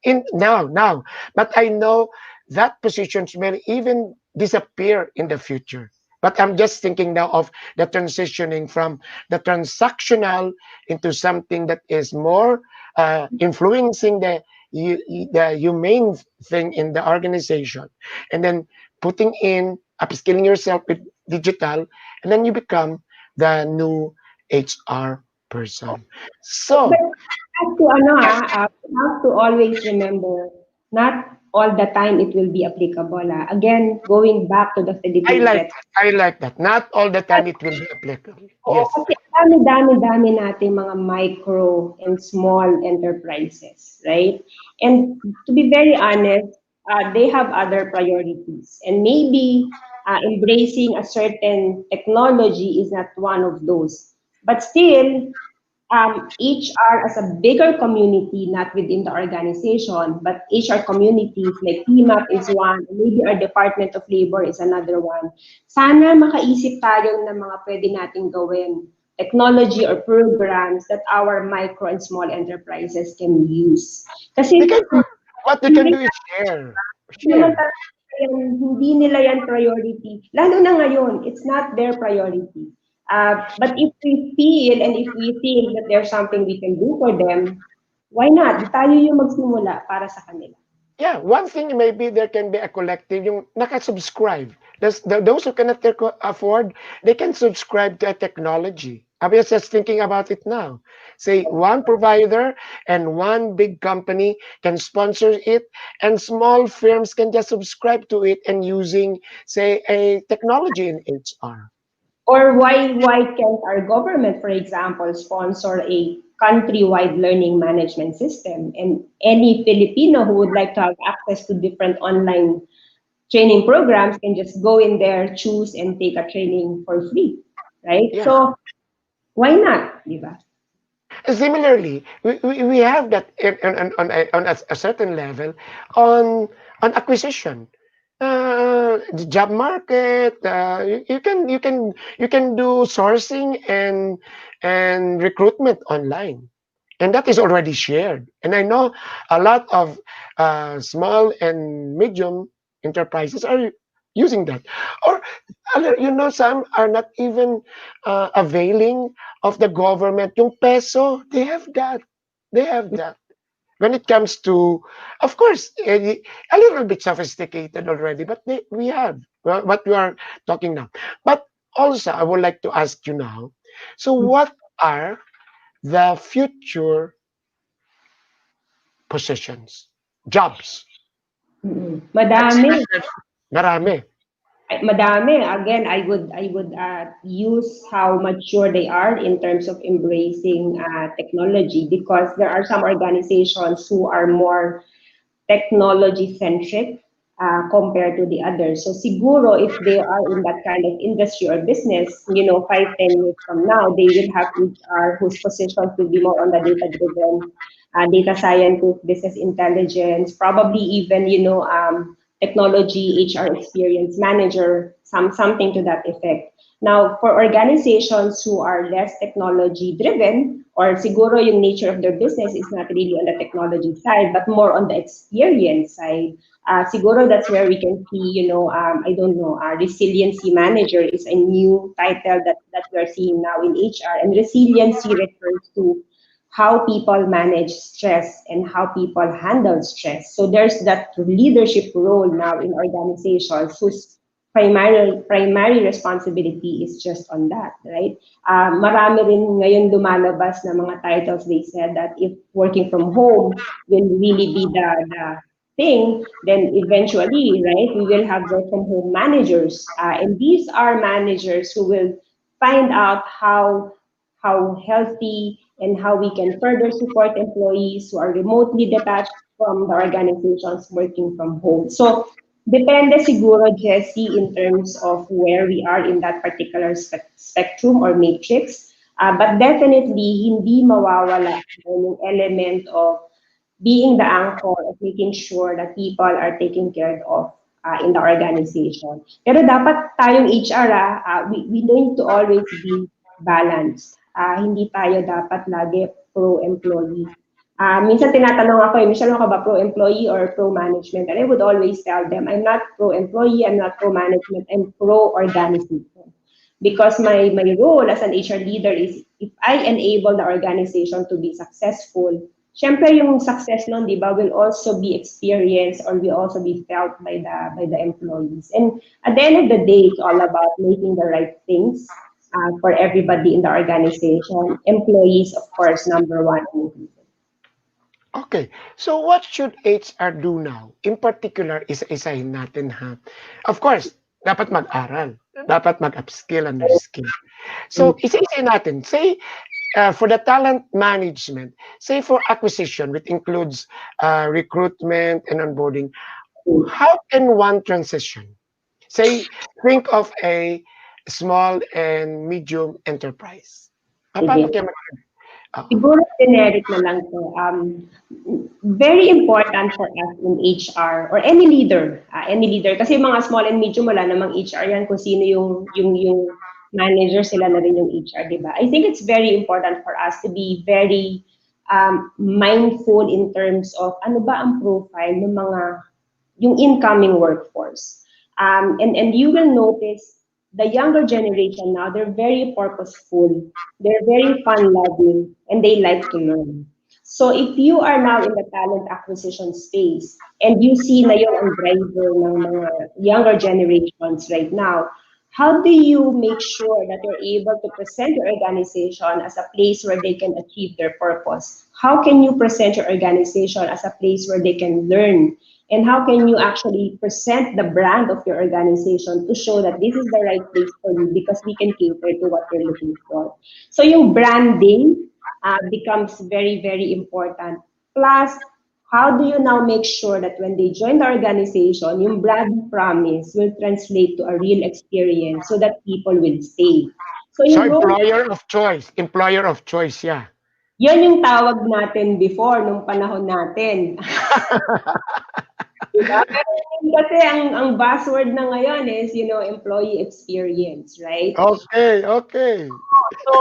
in now, but I know that positions may even disappear in the future. But I'm just thinking now of the transitioning from the transactional into something that is more influencing the humane thing in the organization, and then putting in upskilling yourself with digital, and then you become the new HR person. But So have to, we have to always remember, not all the time it will be applicable. Again, going back to the I Philippine like set. that. I like that. Not all the time it will be applicable. Oo, Yes. kasi dami-dami-dami nating mga micro and small enterprises, right? And to be very honest, they have other priorities. And maybe embracing a certain technology is not one of those. But still, HR as a bigger community, not within the organization, but HR communities like PMAP is one, maybe our Department of Labor is another one. Sana makaisip tayo ng mga pwede nating gawin, technology or programs that our micro and small enterprises can use. They Kasi can do, what they can hindi do is share. naman Share. talaga hindi nila yan priority. Lalo na ngayon, it's not their priority. But if we feel and if we think that there's something we can do for them, why not? Di tayo yung magsimula para sa kanila. Yeah, one thing maybe there can be a collective yung naka-subscribe. Those who cannot afford, they can subscribe to a technology. I was just thinking about it now. Say one provider and one big company can sponsor it, and small firms can just subscribe to it and using, say, a technology in HR. Or why can't our government, for example, sponsor a countrywide learning management system? And any Filipino who would like to have access to different online training programs can just go in there, choose, and take a training for free, right? Yeah. So why not, di ba? Similarly, we have that on a certain level on acquisition. The job market, you can do sourcing and recruitment online, and that is already shared. And I know a lot of small and medium enterprises are using that, or some are not even availing of the government. Yung peso, they have that. They have that. When it comes to, of course, a little bit sophisticated already, but we have what we are talking now. But also, I would like to ask you now. So, what are the future positions, jobs? Let's say, Madami. marami. Madami. Again, I would use how mature they are in terms of embracing technology, because there are some organizations who are more technology centric compared to the others. So siguro if they are in that kind of industry or business, 5, 10 years from now, they will have HR whose positions will be more on the data driven, data scientist, business intelligence, probably even, technology, HR experience manager, something to that effect. Now, for organizations who are less technology driven, or siguro yung nature of their business is not really on the technology side, but more on the experience side, siguro that's where we can see, I don't know, resiliency manager is a new title that we're seeing now in HR. And resiliency refers to how people manage stress and how people handle stress. So there's that leadership role now in organizations whose primary responsibility is just on that, right? Marami rin ngayon lumalabas na mga titles. They said that if working from home will really be the thing, then eventually, right, we will have work from home managers, and these are managers who will find out how healthy and how we can further support employees who are remotely detached from the organizations working from home. So depende siguro, Jessie, in terms of where we are in that particular spectrum or matrix. But definitely, hindi mawawala yung element of being the anchor of making sure that people are taken care of in the organization. Pero dapat tayong HR, we need to always be balanced. Hindi tayo dapat lagi pro-employee. Minsan tinatanong ako, Michelle, ka ba pro-employee or pro-management? And I would always tell them, I'm not pro-employee, I'm not pro-management, I'm pro-organization. Because my role as an HR leader is if I enable the organization to be successful, syempre yung success nun, di ba, will also be experienced or will also be felt by the employees. And at the end of the day, it's all about making the right things for everybody in the organization. Employees, of course, number one. Okay, so what should HR do now? In particular, isa-isahin natin ha. Of course, dapat mag-aral. Dapat mag-upskill and reskill. So, isa-isahin natin. Say, for the talent management, say for acquisition, which includes recruitment and onboarding, how can one transition? Say, think of a small and medium enterprise. Paano kaya Siguro generic na lang to. Very important for us in HR or any leader. Kasi mga small and medium, wala namang HR yan kung sino yung manager, sila na rin yung HR, di ba? I think it's very important for us to be very mindful in terms of ano ba ang profile ng yung incoming workforce. And you will notice the younger generation now, they're very purposeful, they're very fun-loving, and they like to learn. So if you are now in the talent acquisition space, and you see na yun ang driver ng mga younger generations right now, how do you make sure that you're able to present your organization as a place where they can achieve their purpose? How can you present your organization as a place where they can learn? And how can you actually present the brand of your organization to show that this is the right place for you because we can cater to what you're looking for? So yung branding becomes very, very important. Plus, how do you now make sure that when they join the organization, yung brand promise will translate to a real experience so that people will stay? So employer of choice, yeah. Yun yung tawag natin before, nung panahon natin. Diba? Kasi ang buzzword na ngayon is, employee experience, right? Okay. So,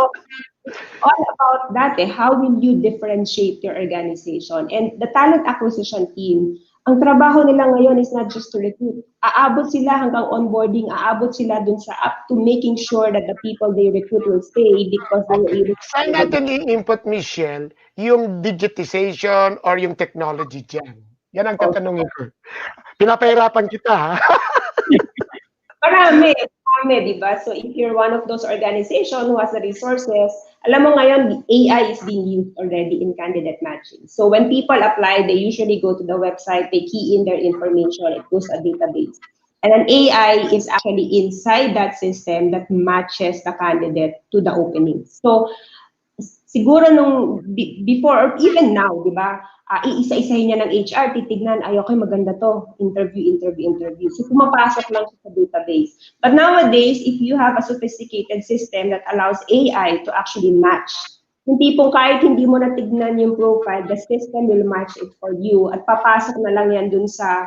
it's all about that. How will you differentiate your organization? And the talent acquisition team, ang trabaho nila ngayon is not just to recruit. Aabot sila hanggang onboarding, aabot sila dun sa up to making sure that the people they recruit will stay because they will able to... Saan natin i-input, Michelle, yung digitization or yung technology dyan? Yan ang tatanungin ko. Pinapahirapan kita, ha? Marami, di ba? So if you're one of those organizations who has the resources, alam mo ngayon, AI is being used already in candidate matching. So when people apply, they usually go to the website, they key in their information, it goes to a database. And an AI is actually inside that system that matches the candidate to the openings. So siguro nung before or even now, di ba? Iisa-isahin niya ng HR, titignan, ay okay, maganda to, interview. So pumapasok lang sa database. But nowadays, if you have a sophisticated system that allows AI to actually match, yung tipong kahit hindi mo natignan yung profile, the system will match it for you at papasok na lang yan dun sa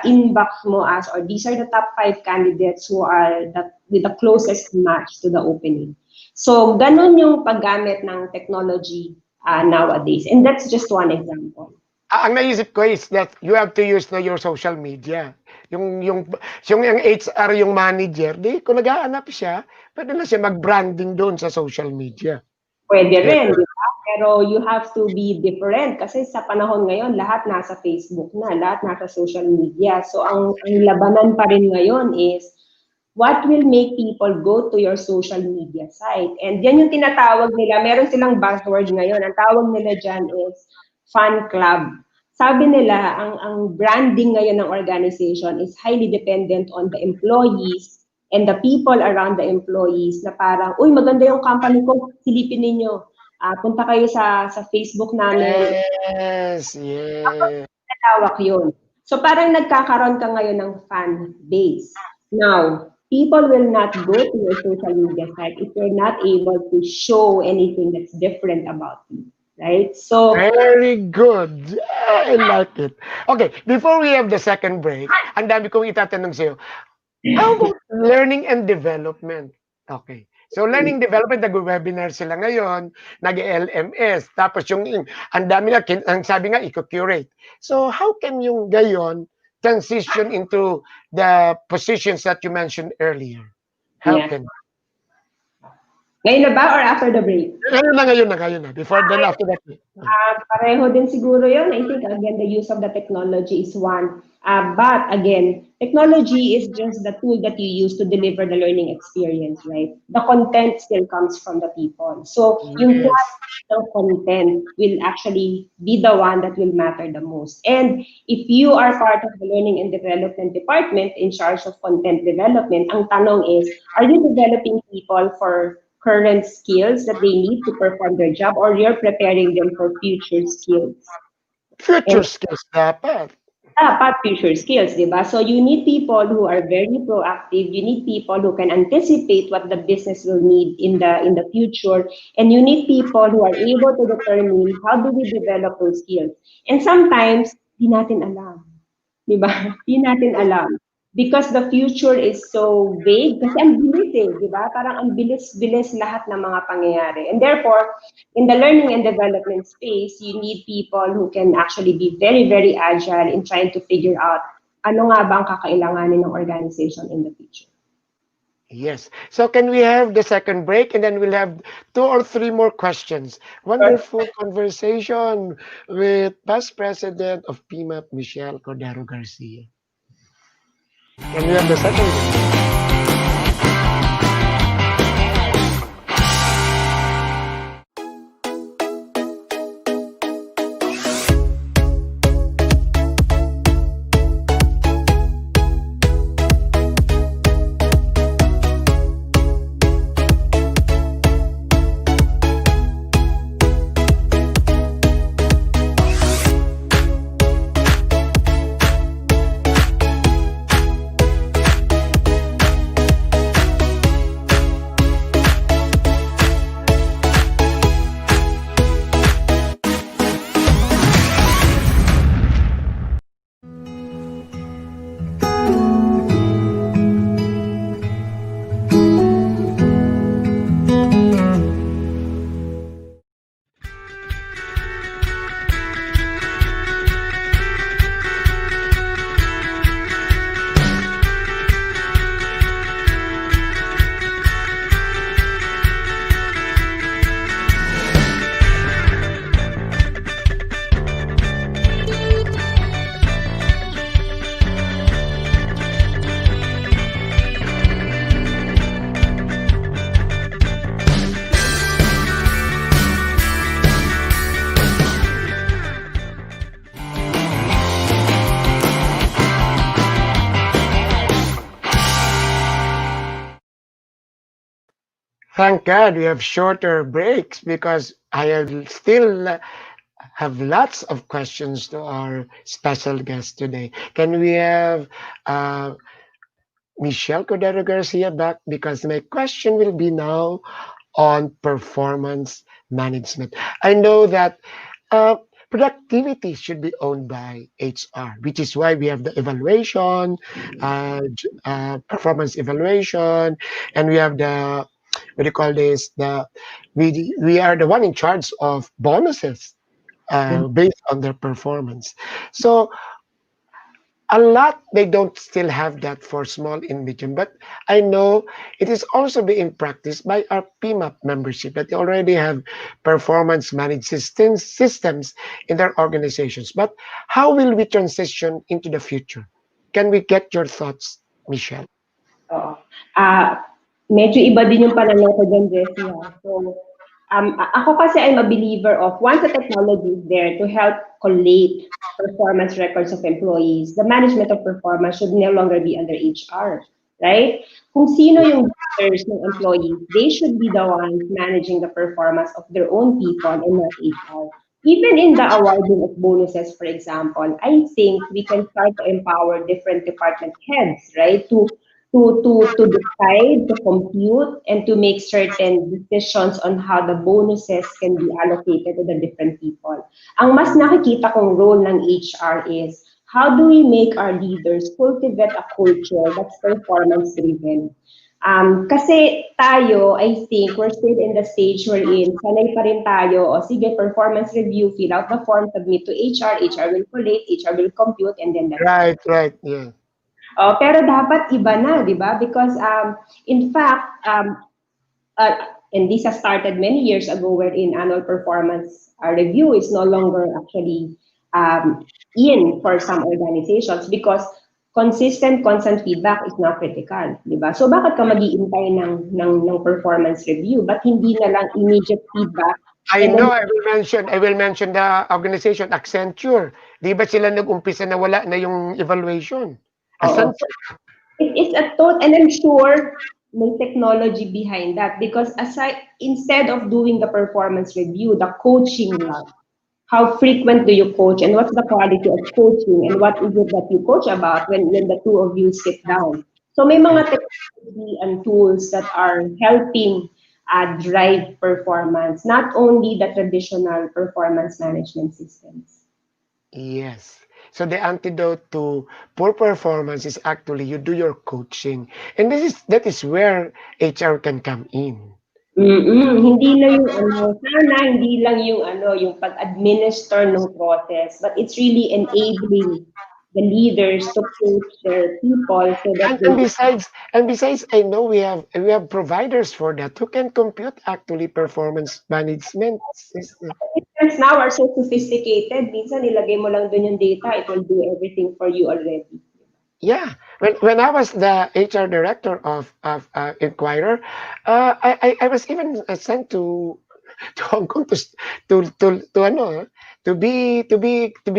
inbox mo as, or these are the top 5 candidates who are with the closest match to the opening. So, ganun yung paggamit ng technology nowadays. And that's just one example. Ang naisip ko is that you have to use na your social media. Yung HR, yung manager, kung nag-aanap siya, pwede na siya mag-branding doon sa social media. Pwede rin, di ba? Pero you have to be different kasi sa panahon ngayon, lahat nasa Facebook na, lahat nasa social media. So ang labanan pa rin ngayon is what will make people go to your social media site? And yan yung tinatawag nila, meron silang buzzword ngayon. Ang tawag nila dyan is fan club. Sabi nila, ang branding ngayon ng organization is highly dependent on the employees and the people around the employees na parang, uy, maganda yung company ko, silipin ninyo. Punta kayo sa Facebook namin, Yes, yes. hawak yun. So parang nagkakaroon ka ngayon ng fan base. Now, people will not go to your social media site if you're not able to show anything that's different about you, right? So, Very good. I like it. Okay, before we have the second break, ang dami kong itatanong sa'yo. How about learning and development? Okay. So learning development, nag-webinar sila ngayon, nag-LMS, tapos yung ang dami na, ang sabi nga, i-curate. So how can yung gayon transition into the positions that you mentioned earlier? How yeah. can? Ngayon na ba or after the break? Ngayon na. Before then, after that. Pareho din siguro yun. I think, again, the use of the technology is one. But again, technology is just the tool that you use to deliver the learning experience, right? The content still comes from the people. So yung Yes. quality of content will actually be the one that will matter the most. And if you are part of the learning and development department in charge of content development, ang tanong is, are you developing people for current skills that they need to perform their job, or you're preparing them for future skills? Future skills dapat. Future skills, di ba? So you need people who are very proactive. You need people who can anticipate what the business will need in the future, and you need people who are able to determine how do we develop those skills. And sometimes di natin alam, di ba? Di natin alam. Because the future is so vague, kasi ang bilis di ba? Parang ang bilis-bilis lahat ng mga pangyayari. And therefore, in the learning and development space, you need people who can actually be very, very agile in trying to figure out ano nga ba ang kakailanganin ng organization in the future. Yes. So can we have the second break, and then we'll have 2 or 3 more questions. Wonderful conversation with Past President of PMAP, Michelle Cordero Garcia. Can we have the second break? Thank God we have shorter breaks, because I still have lots of questions to our special guest today. Can we have Michelle Cordero Garcia back? Because my question will be now on performance management. I know that productivity should be owned by HR, which is why we have the evaluation, performance evaluation, and we have the, what do you call this? We are the one in charge of bonuses based on their performance. So a lot, they don't still have that for small and medium, but I know it is also being practiced by our PMAP membership, that they already have performance management systems in their organizations. But how will we transition into the future? Can we get your thoughts, Michelle? Oo. Ah, medyo iba din yung pananaw ko dyan, Jessie, ha. So, ako kasi I'm a believer of once the technology is there to help collate performance records of employees, the management of performance should no longer be under HR, right? Kung sino yung leaders ng employees, they should be the ones managing the performance of their own people and not HR. Even in the awarding of bonuses, for example, I think we can start to empower different department heads, right, to decide, to compute, and to make certain decisions on how the bonuses can be allocated to the different people. Ang mas nakikita kong role ng HR is how do we make our leaders cultivate a culture that's performance driven? Kasi tayo, I think, we're still in the stage we're in. Sanay pa rin tayo, o sige, performance review, fill out the form, submit to HR will collate, HR will compute, and then that's Right, right, yeah. pero dapat iba na, di ba? Because in fact, and this has started many years ago wherein annual performance review is no longer actually in for some organizations because constant feedback is not critical, di ba? So bakit ka mag-iintay ng performance review? Ba't hindi na lang immediate feedback? I And then, know, I will mention the organization, Accenture. Di ba sila nag-umpisa na wala na yung evaluation? oo. Accenture. It's a thought, and I'm sure may technology behind that because aside instead of doing the performance review, the coaching lang. How frequent do you coach, and what's the quality of coaching, and what is it that you coach about when the two of you sit down? So may mga technology and tools that are helping drive performance, not only the traditional performance management systems. Yes. So the antidote to poor performance is actually you do your coaching. And that is where HR can come in. Hindi lang yung sana hindi lang yung yung pag-administer ng process, but it's really enabling the leaders to coach their people so that And, they and besides, and besides, I know we have providers for that who can compute actually performance management system. systems now are so sophisticated. Minsan nilagay mo lang dun yung data, it will do everything for you already. Yeah, when I was the HR director of Inquirer, I was even sent to Hong Kong to ano to be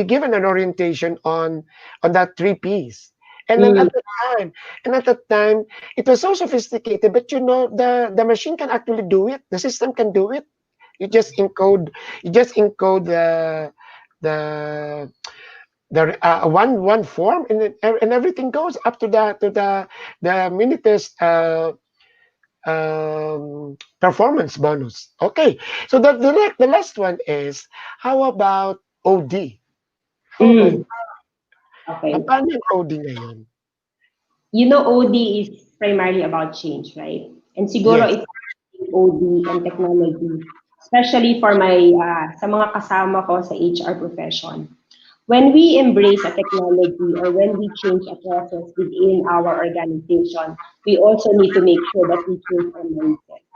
given an orientation on that three P's. And then Mm. at that time, it was so sophisticated. But the machine can actually do it. The system can do it. You just encode. You just encode the one form, and everything goes up to the minutest performance bonus. Okay, so the last one is how about OD? How about Mm. Okay. paano yung OD ngayon? You know, OD is primarily about change, right? And siguro Yes. it's OD and technology, especially for my sa mga kasama ko sa HR profession. When we embrace a technology or when we change a process within our organization, we also need to make sure that we change our mindset.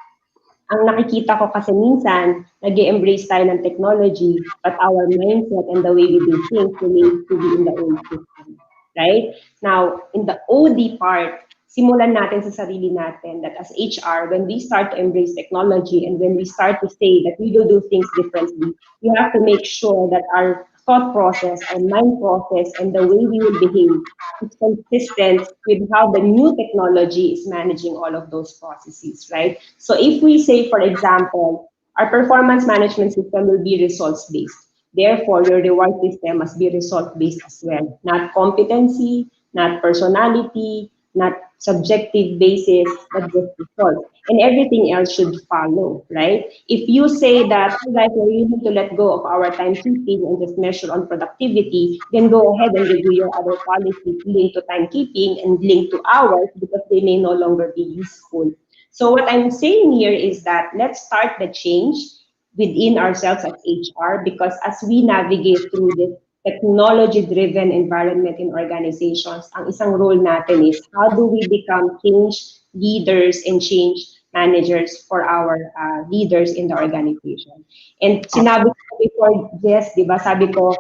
Ang nakikita ko kasi minsan, nag-embrace tayo ng technology, but our mindset and the way we do things remains to be in the old system. Right? Now, in the OD part, simulan natin sa sarili natin that as HR, when we start to embrace technology and when we start to say that we will do things differently, we have to make sure that our thought process, our mind process, and the way we will behave is consistent with how the new technology is managing all of those processes, right? So if we say, for example, our performance management system will be results-based. Therefore, your reward system must be result-based as well, not competency, not personality, not subjective basis, but just result. And everything else should follow, right? If you say that, "Hey guys, we're willing to let go of our timekeeping and just measure on productivity," then go ahead and review your other policies linked to timekeeping and linked to hours because they may no longer be useful. So what I'm saying here is that let's start the change within ourselves as HR because as we navigate through this technology-driven environment in organizations, ang isang role natin is how do we become change leaders and change managers for our leaders in the organization. And sinabi ko before, Jess, di ba, sabi ko,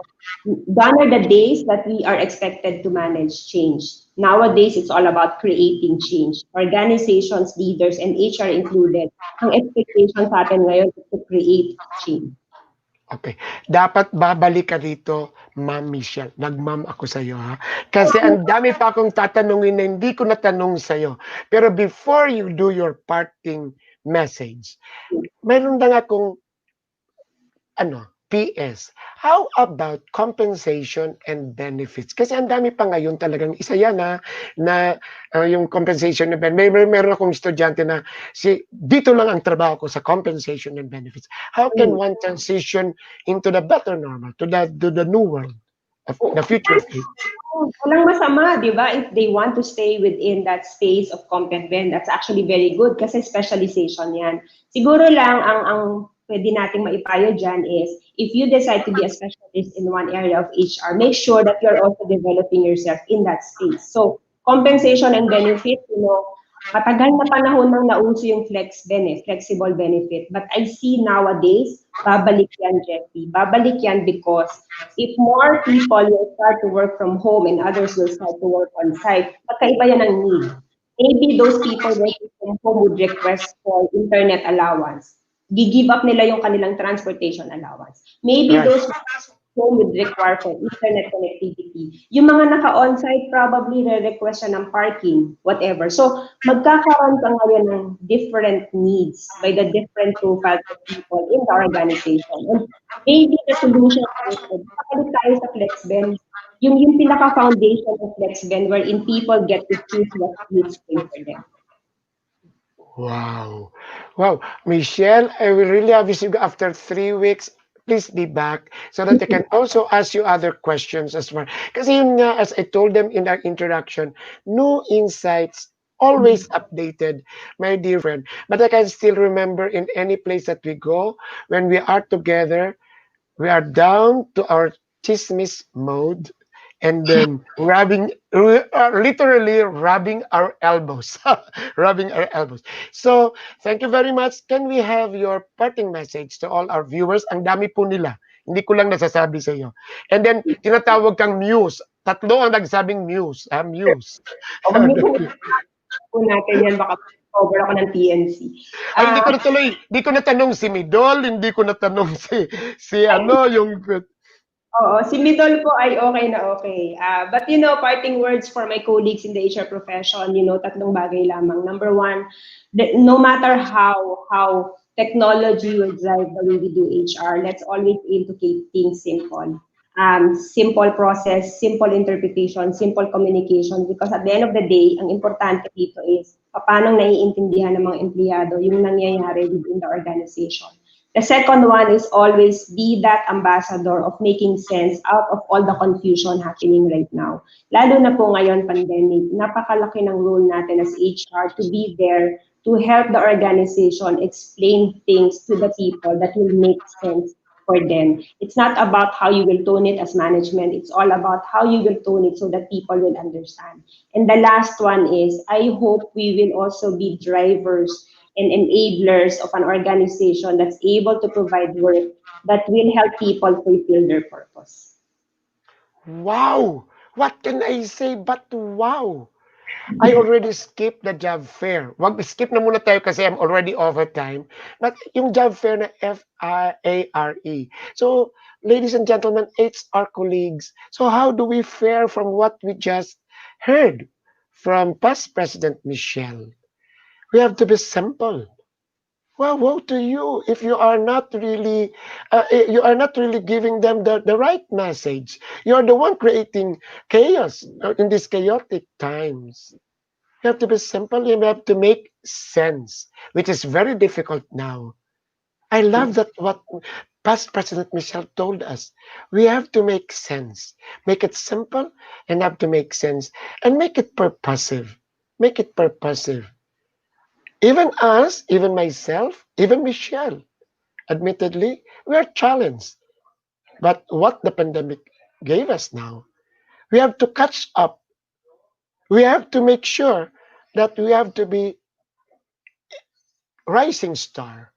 gone are the days that we are expected to manage change. Nowadays, it's all about creating change. Organizations, leaders, and HR included, ang expectation sa atin ngayon is to create change. Okay. Dapat babalik ka dito, Ma'am Michelle. Nag-ma'am ako sa'yo, ha? Kasi ang dami pa akong tatanungin na hindi ko natanong sa'yo. Pero before you do your parting message, mayroon lang akong PS. How about compensation and benefits? Kasi ang dami pa ngayon talagang isa yan yung compensation and benefits. Meron akong estudyante na dito lang ang trabaho ko sa compensation and benefits. How can one transition into the better normal, to the new world, of the future of age? Walang masama, di ba? If they want to stay within that space of competent, that's actually very good kasi specialization yan. Siguro lang, ang pwede nating maipayo dyan is, if you decide to be a specialist in one area of HR, make sure that you're also developing yourself in that space. So, compensation and benefit, matagal na panahon nang nauso yung flexible benefit. But I see nowadays, babalik yan, Jeffy. Babalik yan because if more people will start to work from home and others will start to work on site, magkaiba yan ang need. Maybe those people working from home would request for internet allowance. Give up nila yung kanilang transportation allowance. Maybe those home would require for internet connectivity. Yung mga naka-on-site probably re-request siya ng parking, whatever. So, magkakaroon ka ngayon ng different needs by the different profiles of people in the organization. And maybe the solution is pakalit tayo sa FlexBen. Yung pinaka-foundation of FlexBen wherein people get to choose what needs for them. Wow. Wow. Michelle, I will really have you after 3 weeks. Please be back so that I can also ask you other questions as well. Kasi yun nga, as I told them in our introduction, new insights, always updated, my dear friend. But I can still remember in any place that we go, when we are together, we are down to our chismis mode, and then literally rubbing our elbows. Rubbing our elbows. So, thank you very much. Can we have your parting message to all our viewers? Ang dami po nila. Hindi ko lang nasasabi sa iyo. And then, tinatawag kang Muse. Tatlo ang nagsabing Muse. Muse. Po natin yan, baka cover ako ng TNC. Ay, hindi ko natanong si Midol, hindi ko natanong si yung... Oo, si Midol po ay okay na okay. But parting words for my colleagues in the HR profession, tatlong bagay lamang. Number one, no matter how technology will drive the way we do HR, let's always aim to keep things simple. Simple process, simple interpretation, simple communication, because at the end of the day, ang importante dito is paano naiintindihan ng mga empleyado yung nangyayari within the organization. The second one is always be that ambassador of making sense out of all the confusion happening right now. Lalo na po ngayon, pandemic, napakalaki ng role natin as HR to be there to help the organization explain things to the people that will make sense for them. It's not about how you will tone it as management. It's all about how you will tone it so that people will understand. And the last one is, I hope we will also be drivers and enablers of an organization that's able to provide work that will help people fulfill their purpose. Wow! What can I say but wow? I already skipped the job fair. Skip na muna tayo kasi I'm already over time. But yung job fair na FARE. So, ladies and gentlemen, it's our colleagues. So how do we fare from what we just heard from past President Michelle? We have to be simple. Well, woe to you if you are not really giving them the right message. You are the one creating chaos in these chaotic times. You have to be simple. You have to make sense, which is very difficult now. I love that what past President Michelle told us. We have to make sense. Make it simple and have to make sense. And make it purposive. Make it purposive. Even us, even myself, even Michelle, admittedly, we are challenged. But what the pandemic gave us now, we have to catch up. We have to make sure that we have to be rising star.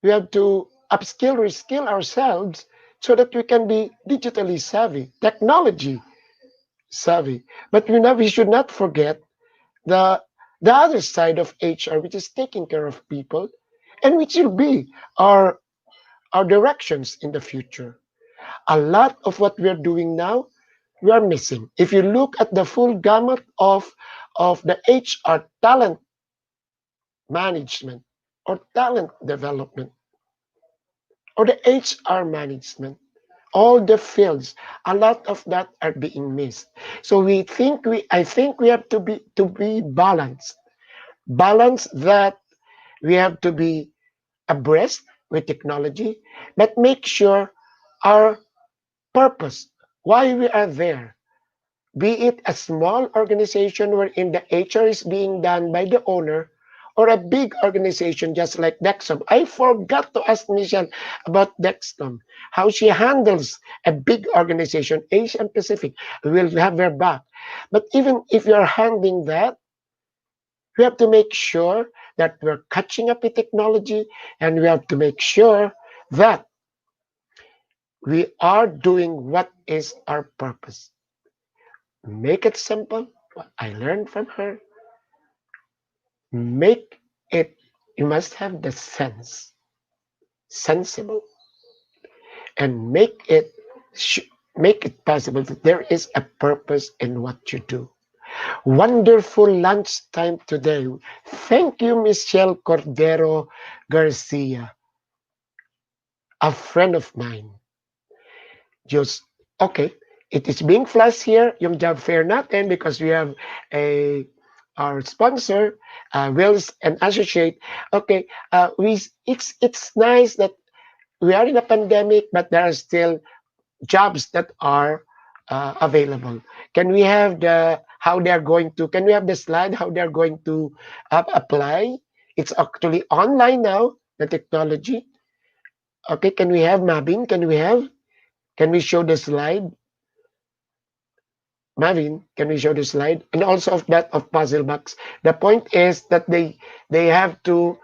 We have to upskill, reskill ourselves so that we can be digitally savvy, technology savvy. But we should not forget the the other side of HR, which is taking care of people, and which will be our our directions in the future. A lot of what we're doing now, we are missing. If you look at the full gamut of the HR talent management or talent development or the HR management, all the fields, a lot of that are being missed. So I think we have to be balanced. Balance that we have to be abreast with technology, but make sure our purpose, why we are there, be it a small organization wherein the HR is being done by the owner, or a big organization just like DEXCOM. I forgot to ask Michelle about DEXCOM, how she handles a big organization, Asian Pacific. We'll have her back. But even if you're handling that, we have to make sure that we're catching up with technology, and we have to make sure that we are doing what is our purpose. Make it simple. What I learned from her, make it, you must have the sense, sensible, and make it possible that there is a purpose in what you do. Wonderful lunchtime today. Thank you, Michelle Cordero Garcia, a friend of mine. Just okay. It is being flashed here, yung job fair natin, because we have a our sponsor, Wills and Associate. Okay, it's nice that we are in a pandemic, but there are still jobs that are available. Can we have the how they are going to? Can we have the slide how they are going to apply? It's actually online now. The technology. Okay, can we have Mabin? Can we have? Can we show the slide? Marvin, can we show the slide? And also of that of puzzle box. The point is that they have to,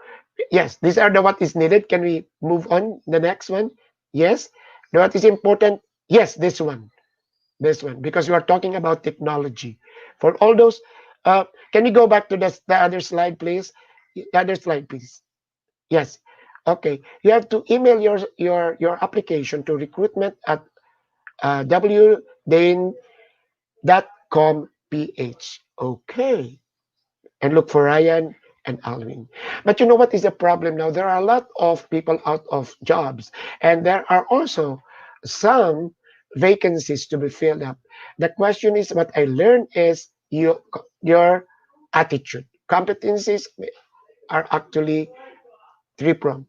yes, these are the what is needed. Can we move on the next one? Yes. The what is important? Yes, this one, because we are talking about technology. For all those, can we go back to the other slide, please? The other slide, please. Yes. Okay. You have to email your application to recruitment at wdane.com.ph. Okay. And look for Ryan and Alvin. But you know what is the problem now? There are a lot of people out of jobs, and there are also some vacancies to be filled up. The question is, what I learned is your attitude. Competencies are actually three-pronged: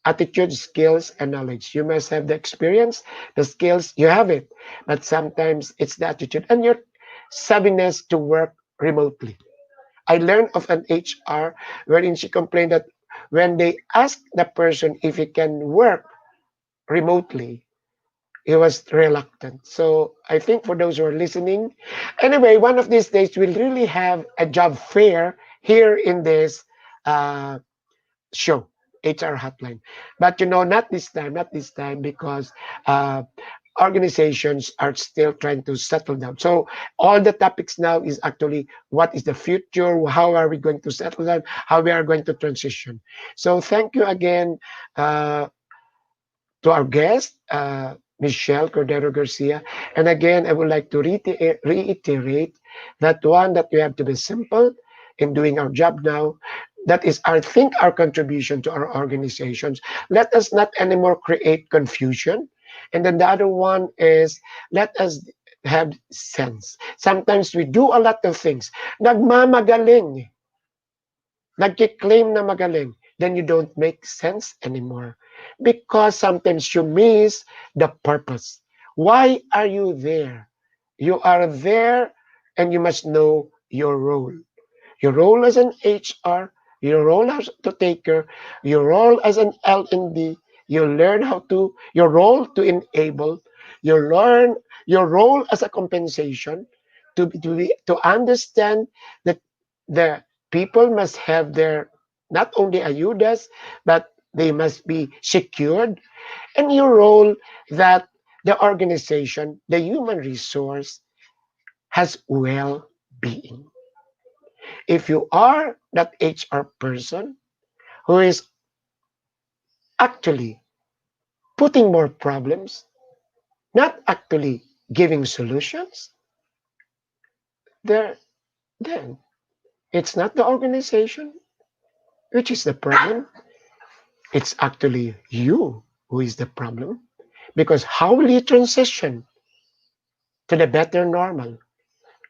attitude, skills, and knowledge. You must have the experience, the skills, you have it, but sometimes it's the attitude and your savviness to work remotely. I learned of an HR wherein she complained that when they asked the person if he can work remotely, he was reluctant. So I think for those who are listening, anyway, one of these days we'll really have a job fair here in this uh, show, HR Hotline. But you know, not this time, because uh, organizations are still trying to settle down. So all the topics now is actually what is the future, how are we going to settle down, how we are going to transition. So thank you again to our guest, Michelle Cordero Garcia. And again, I would like to reiterate that one, that we have to be simple in doing our job now. That is, I think, our contribution to our organizations. Let us not anymore create confusion. And then the other one is, let us have sense. Sometimes we do a lot of things. Nagmamagaling. Nagkiklaim na magaling. Then you don't make sense anymore. Because sometimes you miss the purpose. Why are you there? You are there, and you must know your role. Your role as an HR, your role as to taker, your role as an L&D, you learn how to, your role to enable, you learn your role as a compensation, to understand that the people must have their, not only ayudas, but they must be secured, and your role that the organization, the human resource, has well-being. If you are that HR person who is actually putting more problems, not actually giving solutions, there then it's not the organization which is the problem. It's actually you who is the problem. Because how will you transition to the better normal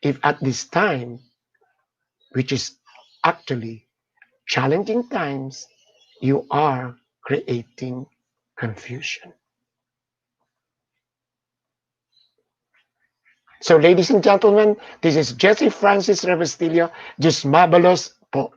if at this time, which is actually challenging times, you are creating confusion? So, ladies and gentlemen, this is Jesse Francis Rebustillo, just marvelous po.